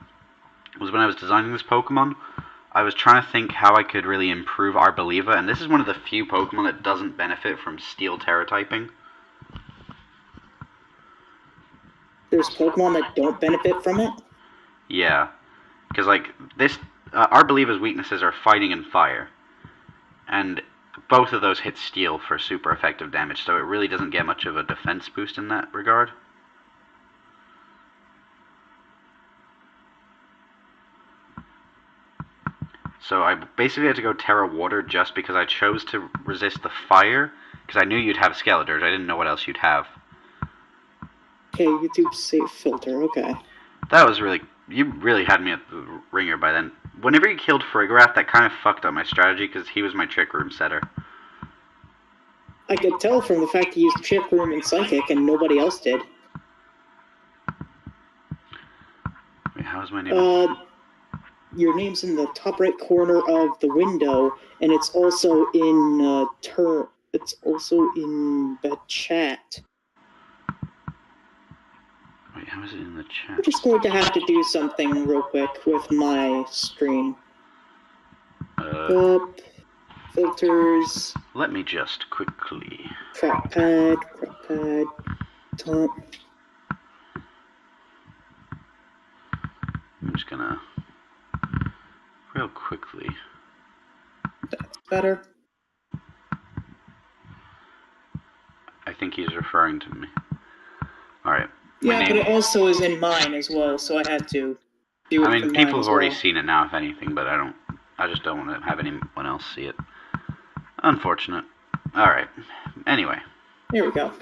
B: was when I was designing this Pokemon, I was trying to think how I could really improve Arboliva, and this is one of the few Pokemon that doesn't benefit from Steel Terra typing.
A: There's Pokemon that don't benefit from it?
B: Yeah. Because, like, this... Arboliva's weaknesses are fighting and fire. And both of those hit Steel for super effective damage, so it really doesn't get much of a defense boost in that regard. So I basically had to go Terra Water just because I chose to resist the fire, because I knew you'd have Skeletors. I didn't know what else you'd have.
A: Okay, YouTube safe filter, okay.
B: That was really... You really had me at the ringer by then. Whenever you killed Frigarath, that kind of fucked up my strategy, because he was my Trick Room setter.
A: I could tell from the fact he used Trick Room and Psychic, and nobody else did.
B: Wait, how's my name?
A: Your name's in the top right corner of the window, and it's also in, it's also in the chat.
B: Wait, how is it in the chat?
A: I'm just going to have to do something real quick with my screen. Filters.
B: Let me just quickly...
A: Crop pad, top.
B: I'm just gonna... Real quickly.
A: That's better.
B: I think he's referring to me. Alright.
A: Yeah, but it also is in mine as well, so I had to do it. I mean,
B: people have already seen it now, if anything, but I just don't want to have anyone else see it. Unfortunate. Alright. Anyway.
A: Here we go.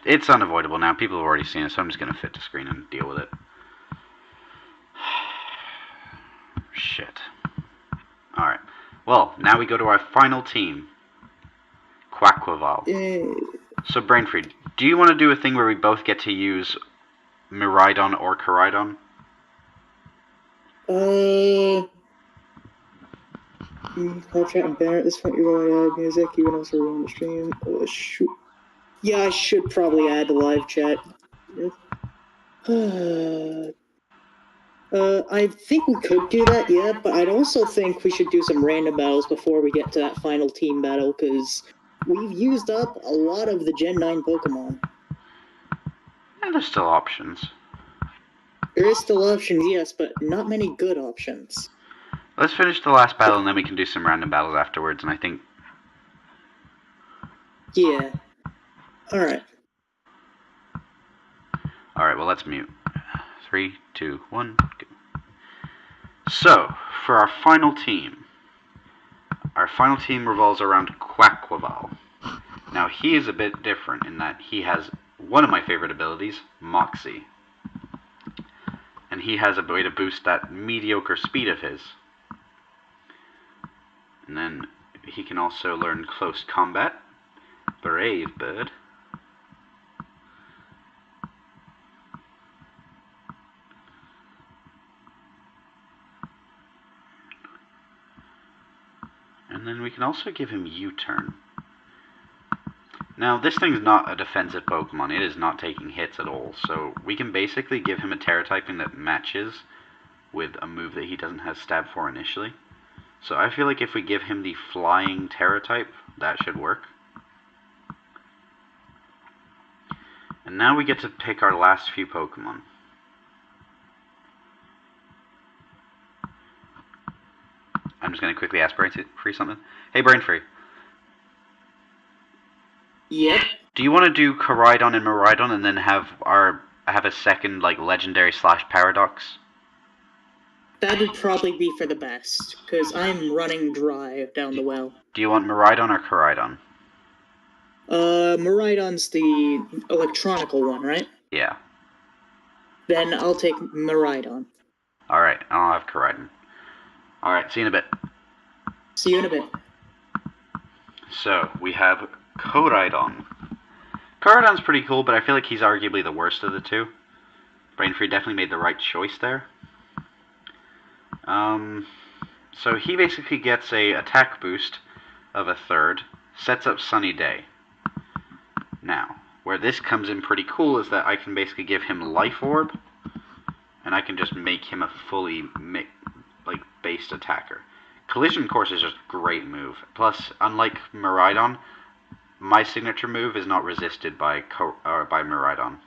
B: It's unavoidable now. People have already seen it, so I'm just going to fit to screen and deal with it. Shit. Alright. Well, now we go to our final team. Quaquaval. So, Brainfree, do you want to do a thing where we both get to use Miraidon or Koraidon?
A: Live chat and banner at this point, you're going to add music, you can also run the stream. Oh, shoot. Yeah, I should probably add the live chat. I think we could do that, yeah, but I'd also think we should do some random battles before we get to that final team battle, because we've used up a lot of the Gen 9 Pokemon.
B: And there's still options.
A: There is still options, yes, but not many good options.
B: Let's finish the last battle and then we can do some random battles afterwards, and I think...
A: Yeah. Alright.
B: Alright, well let's mute. 3, 2, 1, go. So, for our final team revolves around Quackquaval. Now, he is a bit different in that he has one of my favorite abilities, Moxie. And he has a way to boost that mediocre speed of his. And then he can also learn Close Combat, Brave Bird, and then we can also give him U-Turn. Now, this thing's not a defensive Pokemon. It is not taking hits at all. So we can basically give him a Terra typing that matches with a move that he doesn't have Stab for initially. So I feel like if we give him the Flying Terra type, that should work. And now we get to pick our last few Pokemon. I'm just going to quickly ask BrainFree something. Hey, BrainFree.
A: Yep.
B: Do you want to do Koraidon and Miraidon and then have a second like legendary / paradox?
A: That would probably be for the best, because I'm running dry down the well.
B: Do you want Miraidon or Koraidon?
A: Miraidon's the electronical one, right?
B: Yeah.
A: Then I'll take Miraidon.
B: Alright, I'll have Koraidon. Alright, see you in a bit.
A: See you in a bit.
B: So, we have Koraidon. Koraidon's pretty cool, but I feel like he's arguably the worst of the two. BrainFree definitely made the right choice there. So he basically gets a attack boost of 1/3, sets up Sunny Day. Now, where this comes in pretty cool is that I can basically give him Life Orb, and I can just make him a fully based attacker. Collision Course is just a great move. Plus, unlike Miraidon, my signature move is not resisted by Miraidon,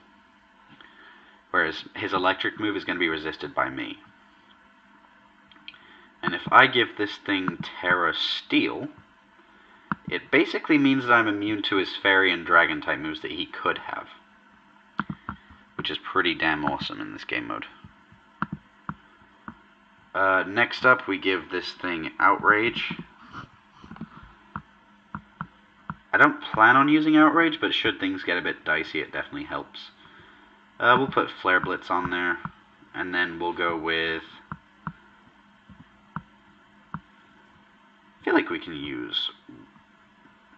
B: whereas his electric move is going to be resisted by me. And if I give this thing Terra Steel, it basically means that I'm immune to his Fairy and Dragon type moves that he could have, which is pretty damn awesome in this game mode. Next up, we give this thing Outrage. I don't plan on using Outrage, but should things get a bit dicey, it definitely helps. We'll put Flare Blitz on there, and then we'll go with... I feel like we can use...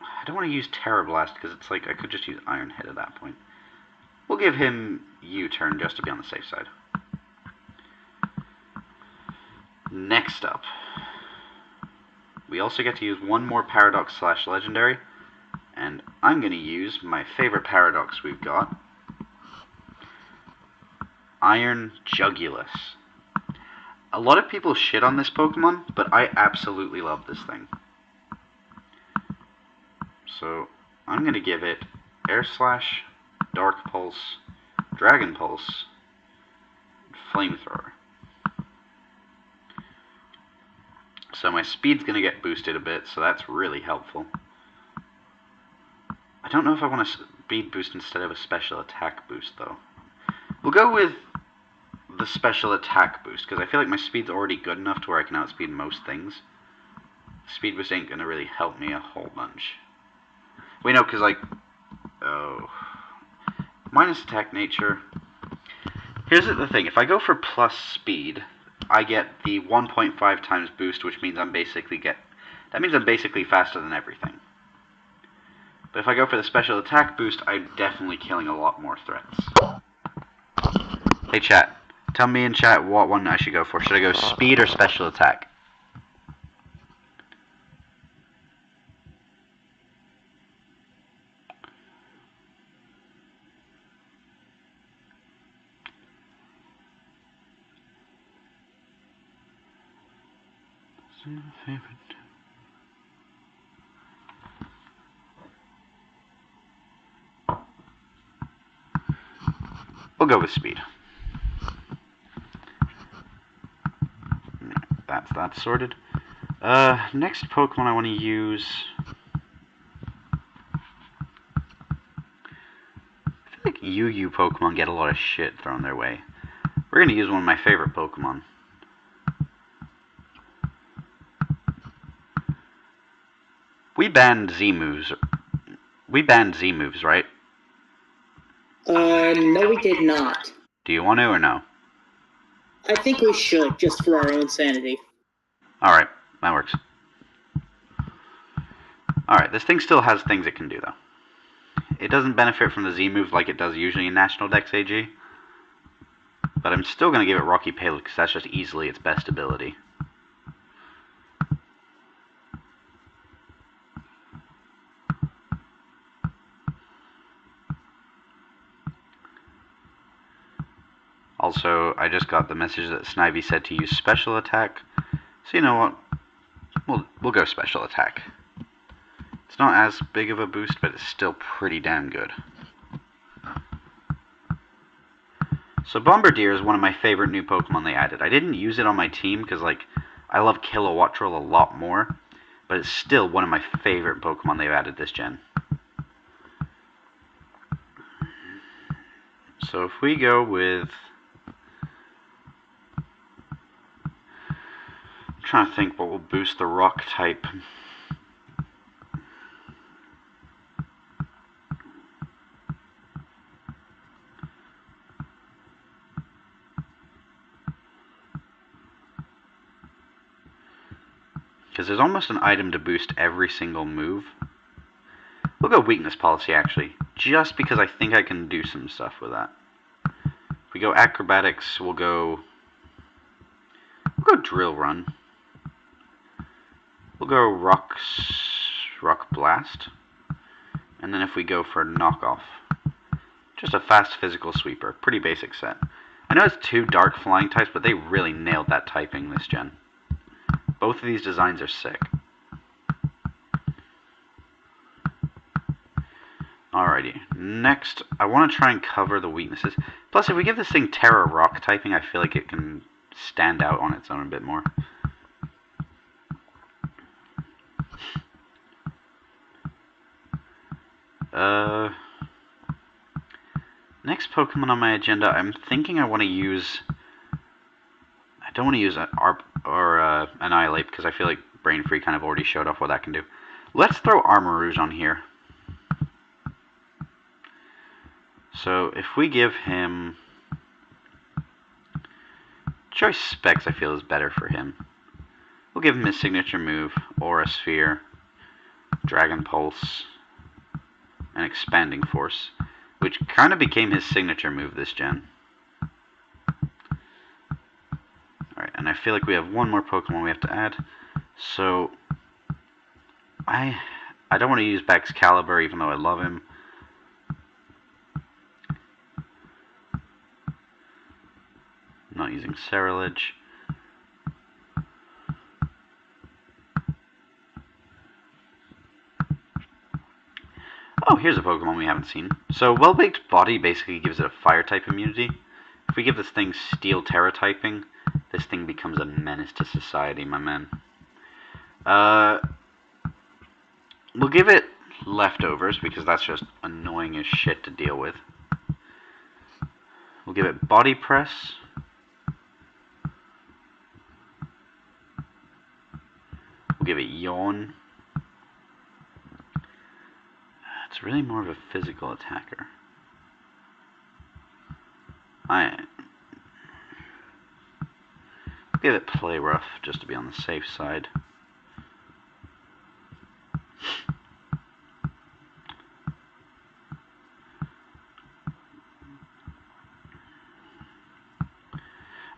B: I don't want to use Terra Blast, because it's like I could just use Iron Head at that point. We'll give him U-Turn just to be on the safe side. Next up, we also get to use one more Paradox / Legendary, and I'm going to use my favorite Paradox we've got, Iron Jugulus. A lot of people shit on this Pokemon, but I absolutely love this thing. So, I'm going to give it Air Slash, Dark Pulse, Dragon Pulse, Flamethrower. So my speed's going to get boosted a bit, so that's really helpful. I don't know if I want a speed boost instead of a special attack boost, though. We'll go with the special attack boost, because I feel like my speed's already good enough to where I can outspeed most things. Speed boost ain't going to really help me a whole bunch. Wait, no, because, like... Oh... Minus attack nature. Here's the thing. If I go for plus speed, I get the 1.5 times boost, which means I'm basically faster than everything. But if I go for the special attack boost, I'm definitely killing a lot more threats. Hey chat, tell me in chat what one I should go for. Should I go speed or special attack? We'll go with speed. That's sorted. Next Pokemon I want to use... I feel like UU Pokemon get a lot of shit thrown their way. We're going to use one of my favorite Pokemon. We banned Z moves. We banned Z moves, right?
A: No we did not.
B: Do you want to or no?
A: I think we should, just for our own sanity.
B: Alright, that works. Alright, this thing still has things it can do, though. It doesn't benefit from the Z moves like it does usually in National Dex AG. But I'm still going to give it Rocky Payload because that's just easily its best ability. Also, I just got the message that Snivy said to use Special Attack. So you know what? We'll go Special Attack. It's not as big of a boost, but it's still pretty damn good. So Bombardier is one of my favorite new Pokemon they added. I didn't use it on my team because, like, I love Kilowattrel a lot more, but it's still one of my favorite Pokemon they've added this gen. So if we go with... I'm trying to think what will boost the Rock type. Because there's almost an item to boost every single move. We'll go Weakness Policy, actually. Just because I think I can do some stuff with that. If we go Acrobatics, we'll go Drill Run. We'll go Rock Blast. And then if we go for Knockoff, just a fast physical sweeper. Pretty basic set. I know it's 2 dark flying types, but they really nailed that typing this gen. Both of these designs are sick. Alrighty, next, I want to try and cover the weaknesses. Plus, if we give this thing Terra Rock typing, I feel like it can stand out on its own a bit more. Next Pokemon on my agenda, I'm thinking I want to use... I don't want to use Annihilate, because I feel like BrainFree kind of already showed off what that can do. Let's throw Armarouge on here. So, if we give him... Choice Specs, I feel, is better for him. We'll give him his signature move, Aura Sphere, Dragon Pulse, and Expanding Force, which kind of became his signature move this gen. Alright, and I feel like we have one more Pokemon we have to add. So, I don't want to use Baxcalibur, even though I love him. I'm not using Ceruledge. Oh, here's a Pokemon we haven't seen. So, Well-Baked Body basically gives it a Fire-type immunity. If we give this thing Steel Terra typing, this thing becomes a menace to society, my man. We'll give it Leftovers, because that's just annoying as shit to deal with. We'll give it Body Press. We'll give it Yawn. It's really more of a physical attacker. I'll give it Play Rough, just to be on the safe side.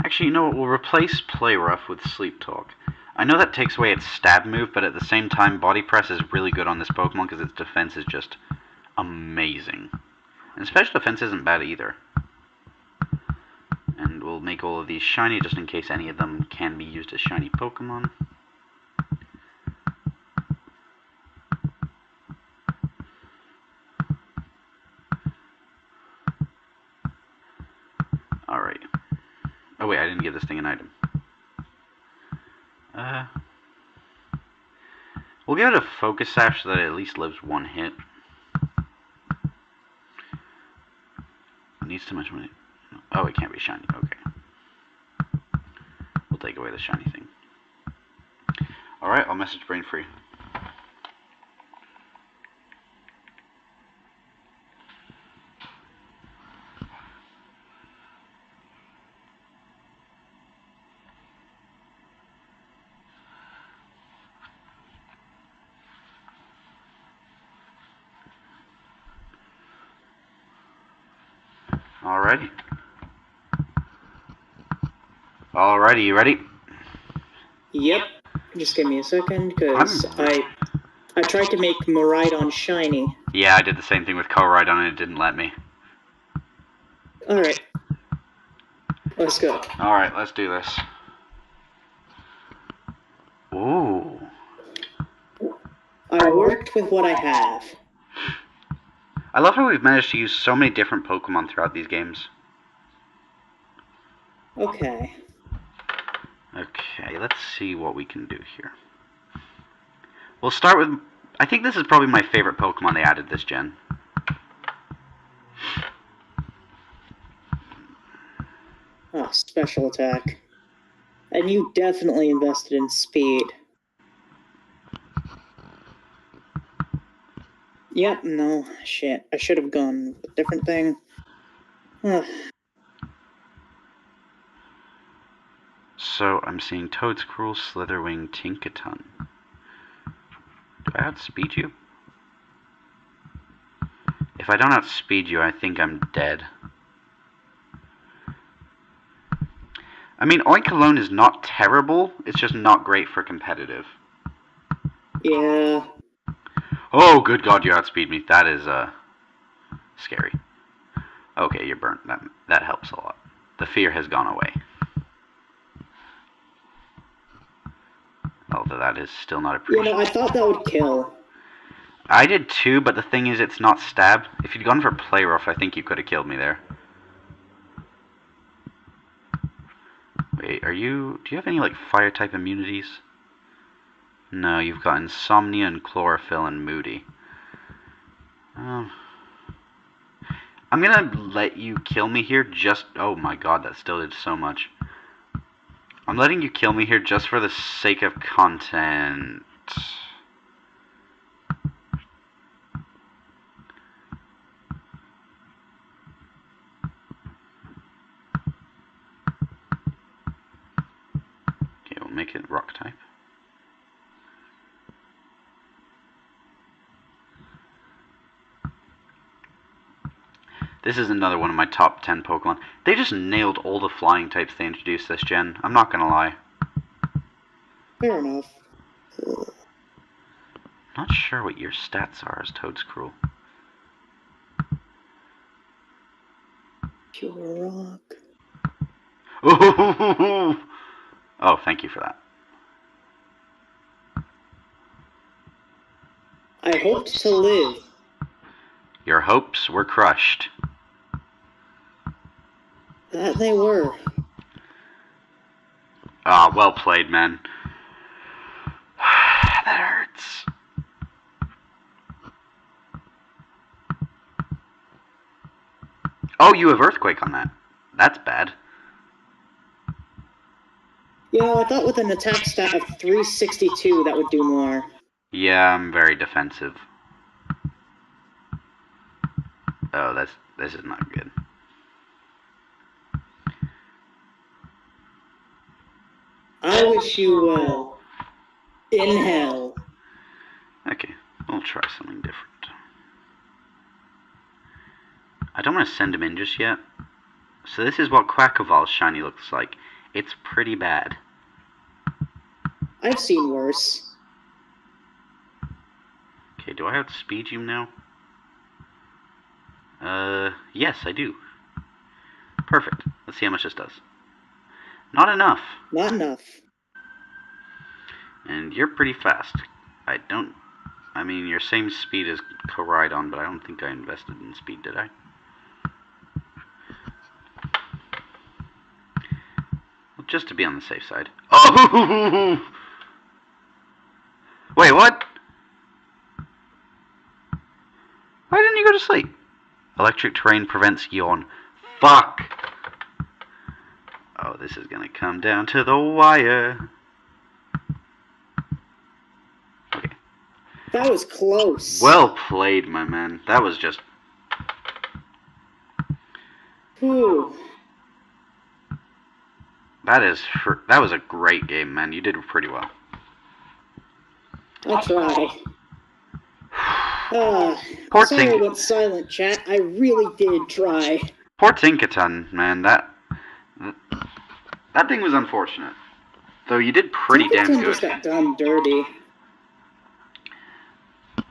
B: Actually, you know what? We'll replace Play Rough with Sleep Talk. I know that takes away its stab move, but at the same time, Body Press is really good on this Pokemon because its defense is just amazing. And special defense isn't bad either. And we'll make all of these shiny just in case any of them can be used as shiny Pokemon. Alright. Oh wait, I didn't give this thing an item. We'll give it a Focus Sash so that it at least lives one hit. It needs too much money. Oh, it can't be shiny. Okay. take away the shiny thing. Alright, I'll message BrainFree. Alrighty. Alrighty, you ready?
A: Yep. Just give me a second, because I tried to make Miraidon shiny.
B: Yeah, I did the same thing with Koraidon and it didn't let me.
A: Alright. Let's go.
B: Alright, let's do this. Ooh.
A: I worked with what I have.
B: I love how we've managed to use so many different Pokemon throughout these games.
A: Okay.
B: Okay, let's see what we can do here. We'll start with... I think this is probably my favorite Pokemon they added this gen.
A: Oh, special attack. And you definitely invested in speed. Yep, no, shit. I should have gone with a different thing.
B: So, I'm seeing Toedscruel, Slitherwing, Tinkaton. Do I outspeed you? If I don't outspeed you, I think I'm dead. I mean, Oink alone is not terrible, it's just not great for competitive.
A: Yeah.
B: Oh, good God, you outspeed me. That is, scary. Okay, you're burnt. That helps a lot. The fear has gone away. Although that is still not appreciated.
A: You know, I thought that would kill.
B: I did too, but the thing is, it's not stab. If you'd gone for play rough, I think you could have killed me there. Wait, do you have any, like, fire type immunities? No, you've got Insomnia and Chlorophyll and Moody. I'm gonna let you kill me here just... Oh my God, that still did so much. I'm letting you kill me here just for the sake of content. Okay, we'll make it rock type. This is another one of my top 10 Pokemon. They just nailed all the flying types they introduced this gen. I'm not gonna lie.
A: Fair enough.
B: Not sure what your stats are as Toedscruel.
A: Pure rock.
B: Oh, thank you for that.
A: I hoped to live.
B: Your hopes were crushed.
A: That they were.
B: Ah, well played, man. That hurts. Oh, you have Earthquake on that. That's bad.
A: You know, I thought with an attack stat of 362 that would do more.
B: Yeah, I'm very defensive. Oh, this is not good.
A: I wish you well. In hell.
B: Okay, we'll try something different. I don't want to send him in just yet. So this is what Quackoval's shiny looks like. It's pretty bad.
A: I've seen worse.
B: Okay, do I outspeed you now? Yes, I do. Perfect. Let's see how much this does. Not enough.
A: Not enough.
B: And you're pretty fast. I mean, your same speed as Koraidon, but I don't think I invested in speed, did I? Well, just to be on the safe side. Oh! Wait, what? Why didn't you go to sleep? Electric terrain prevents yawn. Fuck! Oh, Oh, this is gonna come down to the wire. Okay.
A: That was close.
B: Well played, my man. That was just...
A: Whew.
B: That was a great game, man. You did pretty well.
A: I try.
B: Poor
A: Sorry I went silent, chat. I really did try.
B: Poor Tinkaton, man. That thing was unfortunate. Though you did pretty damn good.
A: Just got done dirty.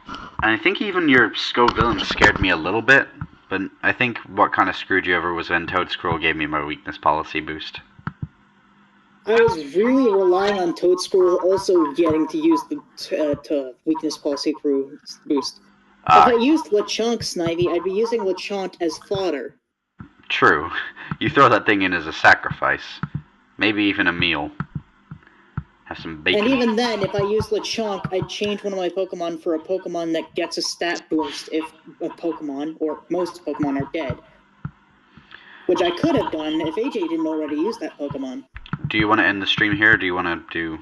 B: And I think even your Scoville scared me a little bit, but I think what kind of screwed you over was when Toad Scroll gave me my weakness policy boost.
A: I was really relying on Toad Scroll also getting to use the weakness policy boost. If I used Lechonk, Snivy, I'd be using Lechonk as fodder.
B: True. You throw that thing in as a sacrifice. Maybe even a meal. Have some bacon.
A: And even then, if I use Lechonk, I'd change one of my Pokemon for a Pokemon that gets a stat boost if a Pokemon, or most Pokemon, are dead. Which I could have done if AJ didn't already use that Pokemon.
B: Do you want to end the stream here, or do you want to do...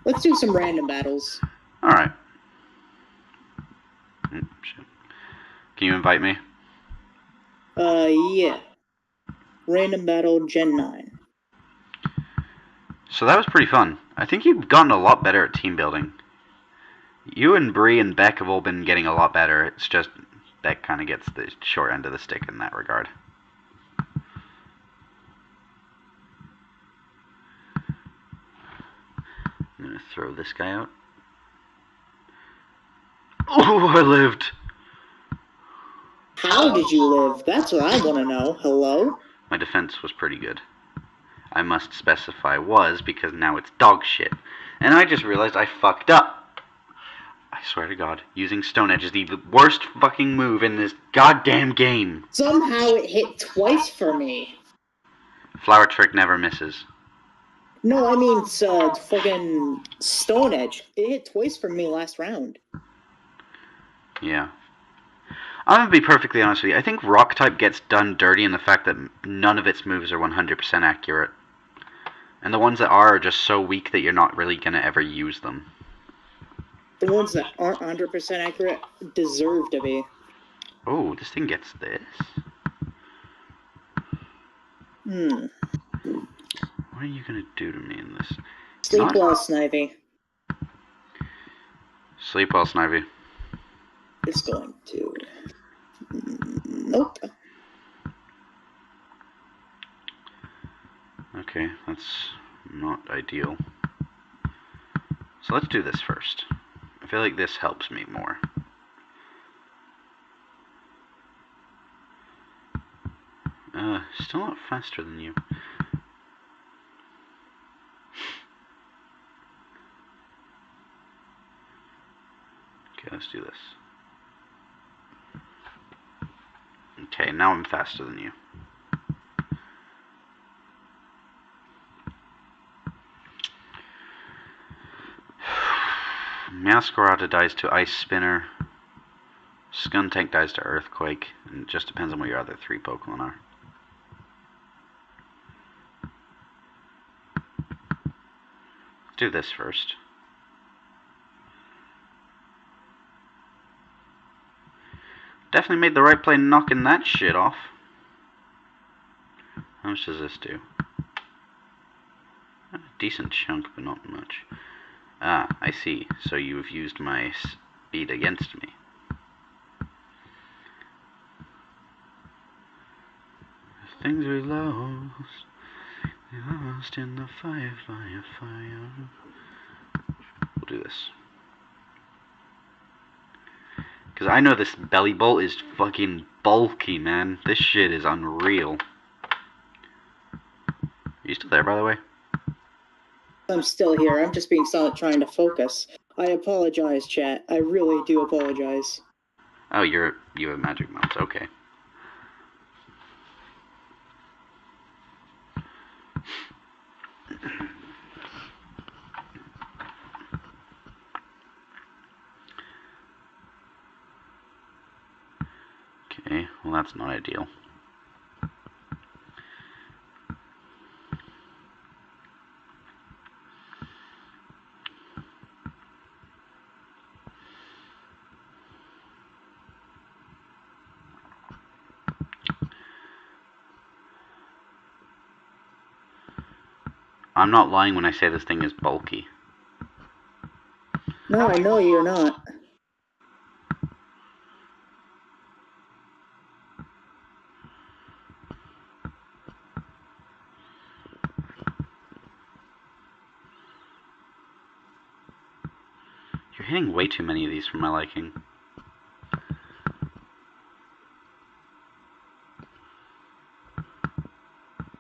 A: Let's do some random battles.
B: Alright. Can you invite me?
A: Yeah. Random battle Gen 9.
B: So that was pretty fun. I think you've gotten a lot better at team building. You and Bree and Beck have all been getting a lot better. It's just Beck kind of gets the short end of the stick in that regard. I'm going to throw this guy out. Oh, I lived!
A: How did you live? That's what I want to know. Hello?
B: My defense was pretty good. I must specify was, because now it's dog shit. And I just realized I fucked up. I swear to God, using Stone Edge is the worst fucking move in this goddamn game.
A: Somehow it hit twice for me.
B: Flower Trick never misses.
A: No, I mean, fucking Stone Edge. It hit twice for me last round.
B: Yeah. I'm gonna be perfectly honest with you. I think Rock type gets done dirty in the fact that none of its moves are 100% accurate. And the ones that are just so weak that you're not really gonna ever use them.
A: The ones that aren't 100% accurate deserve to be.
B: Oh, this thing gets this? What are you gonna do to me in this?
A: Sleep well, Snivy.
B: Sleep well, Snivy.
A: It's going to... Nope.
B: Okay, that's not ideal. So let's do this first. I feel like this helps me more. Still not faster than you. Okay, let's do this. Okay, now I'm faster than you. Meowscarada dies to Ice Spinner. Skuntank dies to Earthquake. And it just depends on what your other three Pokemon are. Let's do this first. Definitely made the right play knocking that shit off. How much does this do? A decent chunk, but not much. Ah, I see. So you've used my speed against me. Things we lost in the fire. We'll do this. Because I know this Belly Bolt is fucking bulky, man. This shit is unreal. Are you still there, by the way?
A: I'm still here. I'm just being silent trying to focus. I apologize, chat. I really do apologize.
B: Oh, you have magic mounts. Okay. Okay, well that's not ideal. I'm not lying when I say this thing is bulky.
A: No, I know you're not.
B: You're hitting way too many of these for my liking.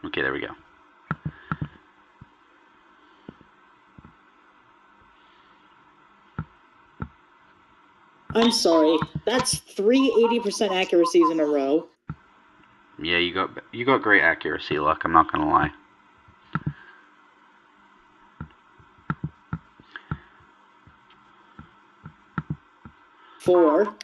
B: Okay, there we go.
A: I'm sorry. That's 3 80% accuracies in a row.
B: Yeah, you got great accuracy, Luck. I'm not gonna lie.
A: Four.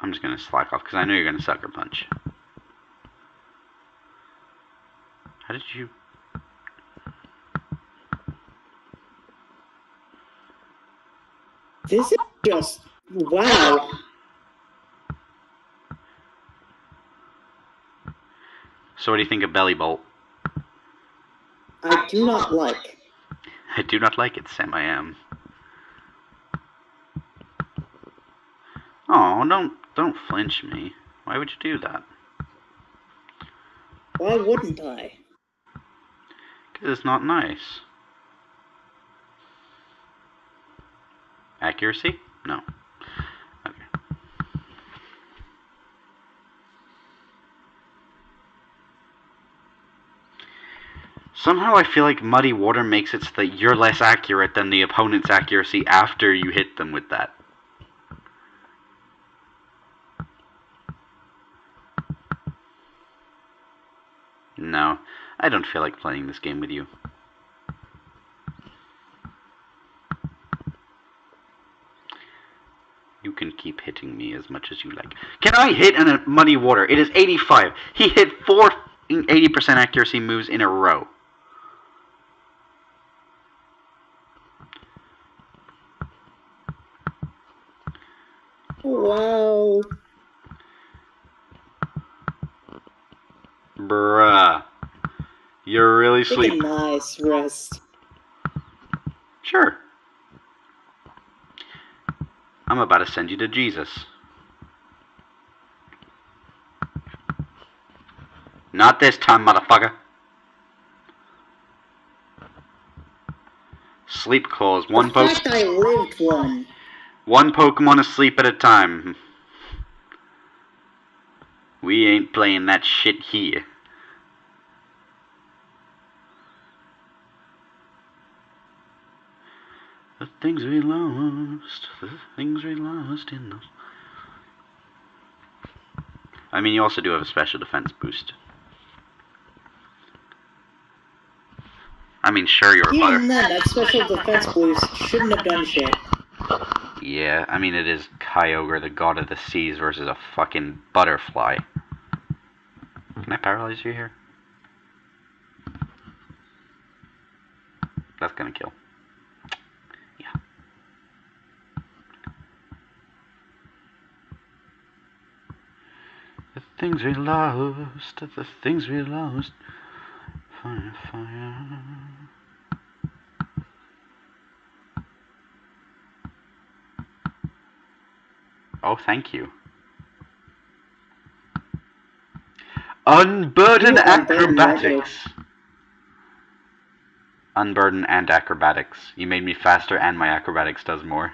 B: I'm just gonna slack off because I know you're gonna sucker punch. How did you?
A: This is just wow.
B: So what do you think of Belly Bolt?
A: I do not like.
B: I do not like it, Sam. I am. Oh, don't flinch me. Why would you do that?
A: Why wouldn't I?
B: Because it's not nice. Accuracy? No. Okay. Somehow I feel like Muddy Water makes it so that you're less accurate than the opponent's accuracy after you hit them with that. No, I don't feel like playing this game with you. You can keep hitting me as much as you like. Can I hit in a Muddy Water? It is 85. He hit 4 80% accuracy moves in a row.
A: Wow.
B: Bruh. You're really
A: Take
B: sleeping.
A: a nice rest.
B: Sure. I'm about to send you to Jesus. Not this time, motherfucker. Sleep clause.
A: The fact I lived one.
B: One Pokemon asleep at a time. We ain't playing that shit here. The things we lost in the... I mean, you also do have a special defense boost. I mean, sure, you're a butter.
A: Even then, that special defense boost shouldn't have done shit.
B: Yeah, I mean, it is Kyogre, the god of the seas, versus a fucking butterfly. Can I paralyze you here? That's gonna kill. Yeah. The things we lost, the things we lost. Fire, fire. Oh, thank you. Unburden acrobatics. Unburden and acrobatics. You made me faster and my acrobatics does more.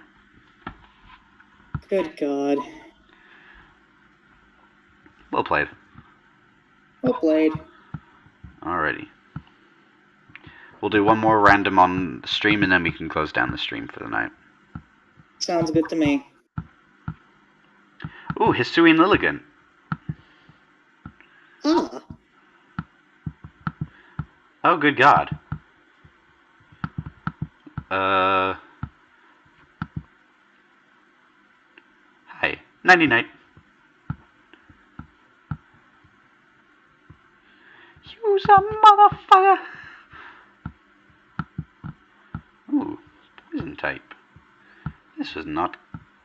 A: Good God.
B: Well played.
A: Well played.
B: Alrighty. We'll do one more random on the stream and then we can close down the stream for the night.
A: Sounds good to me.
B: Ooh, Hisuian Lilligant.
A: Ah.
B: Oh, good God. Hi. Nighty-night. motherfucker! Ooh, poison type. This was not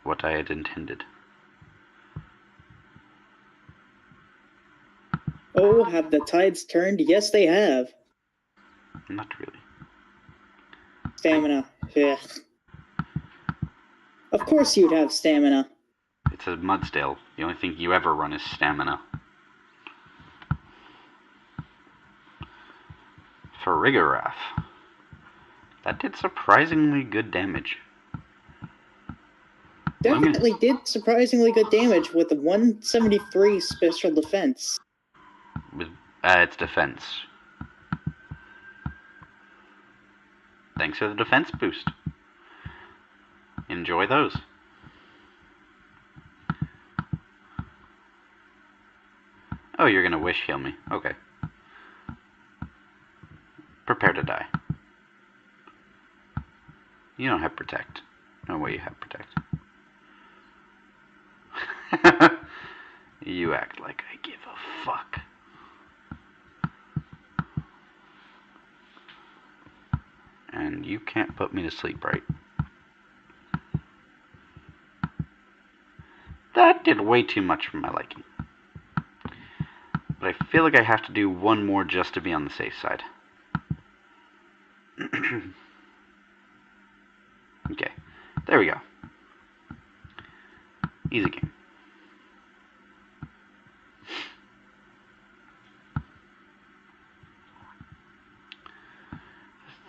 B: what I had intended.
A: Oh, have the tides turned? Yes, they have.
B: Not really.
A: Stamina. Ugh. Of course you'd have stamina.
B: It's a Mudsdale. The only thing you ever run is stamina. Farigarath. That did surprisingly good damage.
A: Definitely did surprisingly good damage with a 173 special defense.
B: With its defense. Thanks for the defense boost. Enjoy those. Oh, you're gonna wish heal me. Okay. Prepare to die. You don't have protect. No way you have protect. You act like I give a fuck. And you can't put me to sleep, right? That did way too much for my liking. But I feel like I have to do one more just to be on the safe side. Okay, there we go. Easy game.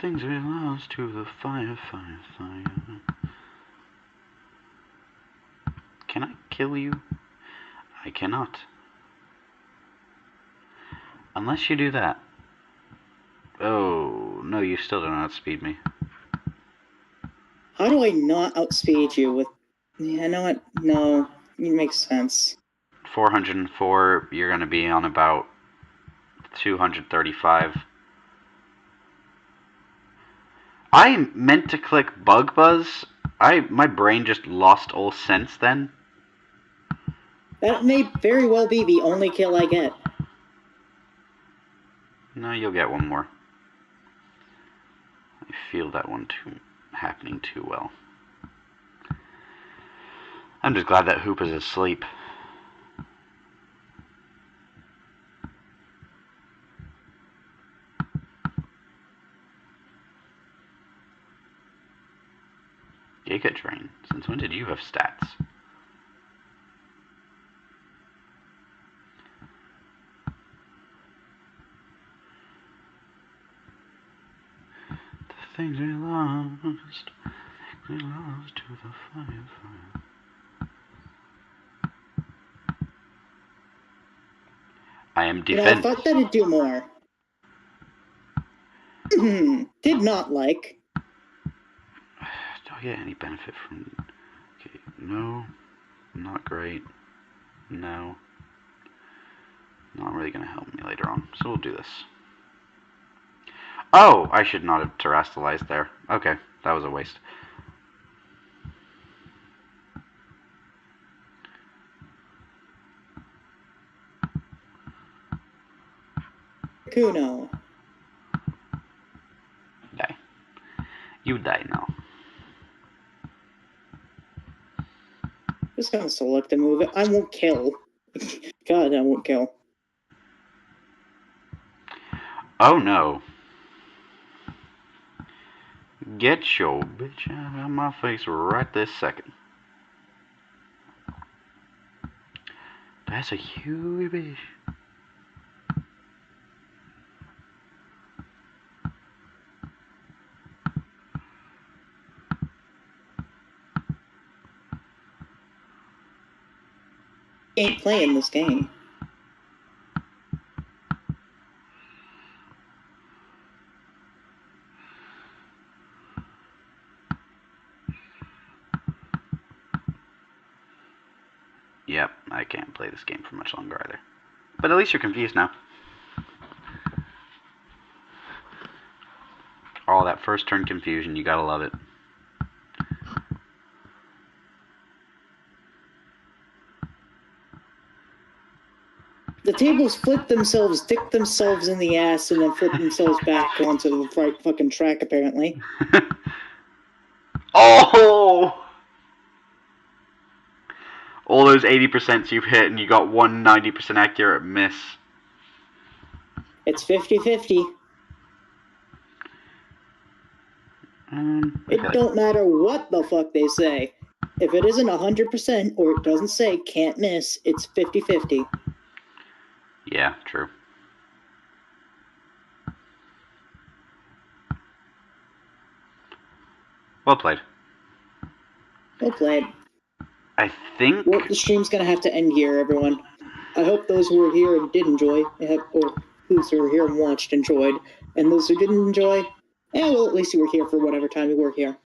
B: Things we lost to the fire, fire, fire. Can I kill you? I cannot. Unless you do that. Oh, no, you still don't outspeed me.
A: How do I not outspeed you with... Yeah, know what? No, it makes sense.
B: 404, you're going to be on about 235. I meant to click Bug Buzz. My brain just lost all sense then.
A: That may very well be the only kill I get.
B: No, you'll get one more. I feel that one happening too well. I'm just glad that Hoop is asleep. Giga Drain. Since when did you have stats? The things we lost to the fire, fire. I am defense.
A: You know, I thought that'd do more. Did not like.
B: Do I get any benefit from... Okay, no. Not great. No. Not really going to help me later on. So we'll do this. Oh! I should not have terrestrialized there. Okay, that was a waste.
A: Kuno.
B: Die. You die now.
A: Just gonna select a move. I won't kill. God, I won't kill.
B: Oh no. Get your bitch out of my face right this second. That's a huge bitch.
A: Ain't playing this game.
B: Yep, I can't play this game for much longer either. But at least you're confused now. All that first turn confusion, you gotta love it.
A: The tables flip themselves, dick themselves in the ass, and then flip themselves back onto the right fucking track, apparently.
B: Oh! All those 80% you've hit, and you got one 90% accurate miss.
A: It's 50-50. It don't matter what the fuck they say. If it isn't 100% or it doesn't say can't miss, it's 50-50.
B: Yeah, true. Well played.
A: Well played.
B: I think...
A: Well, the stream's gonna have to end here, everyone. I hope those who were here and did enjoy, or those who were here and watched enjoyed, and those who didn't enjoy, well, at least you were here for whatever time you were here.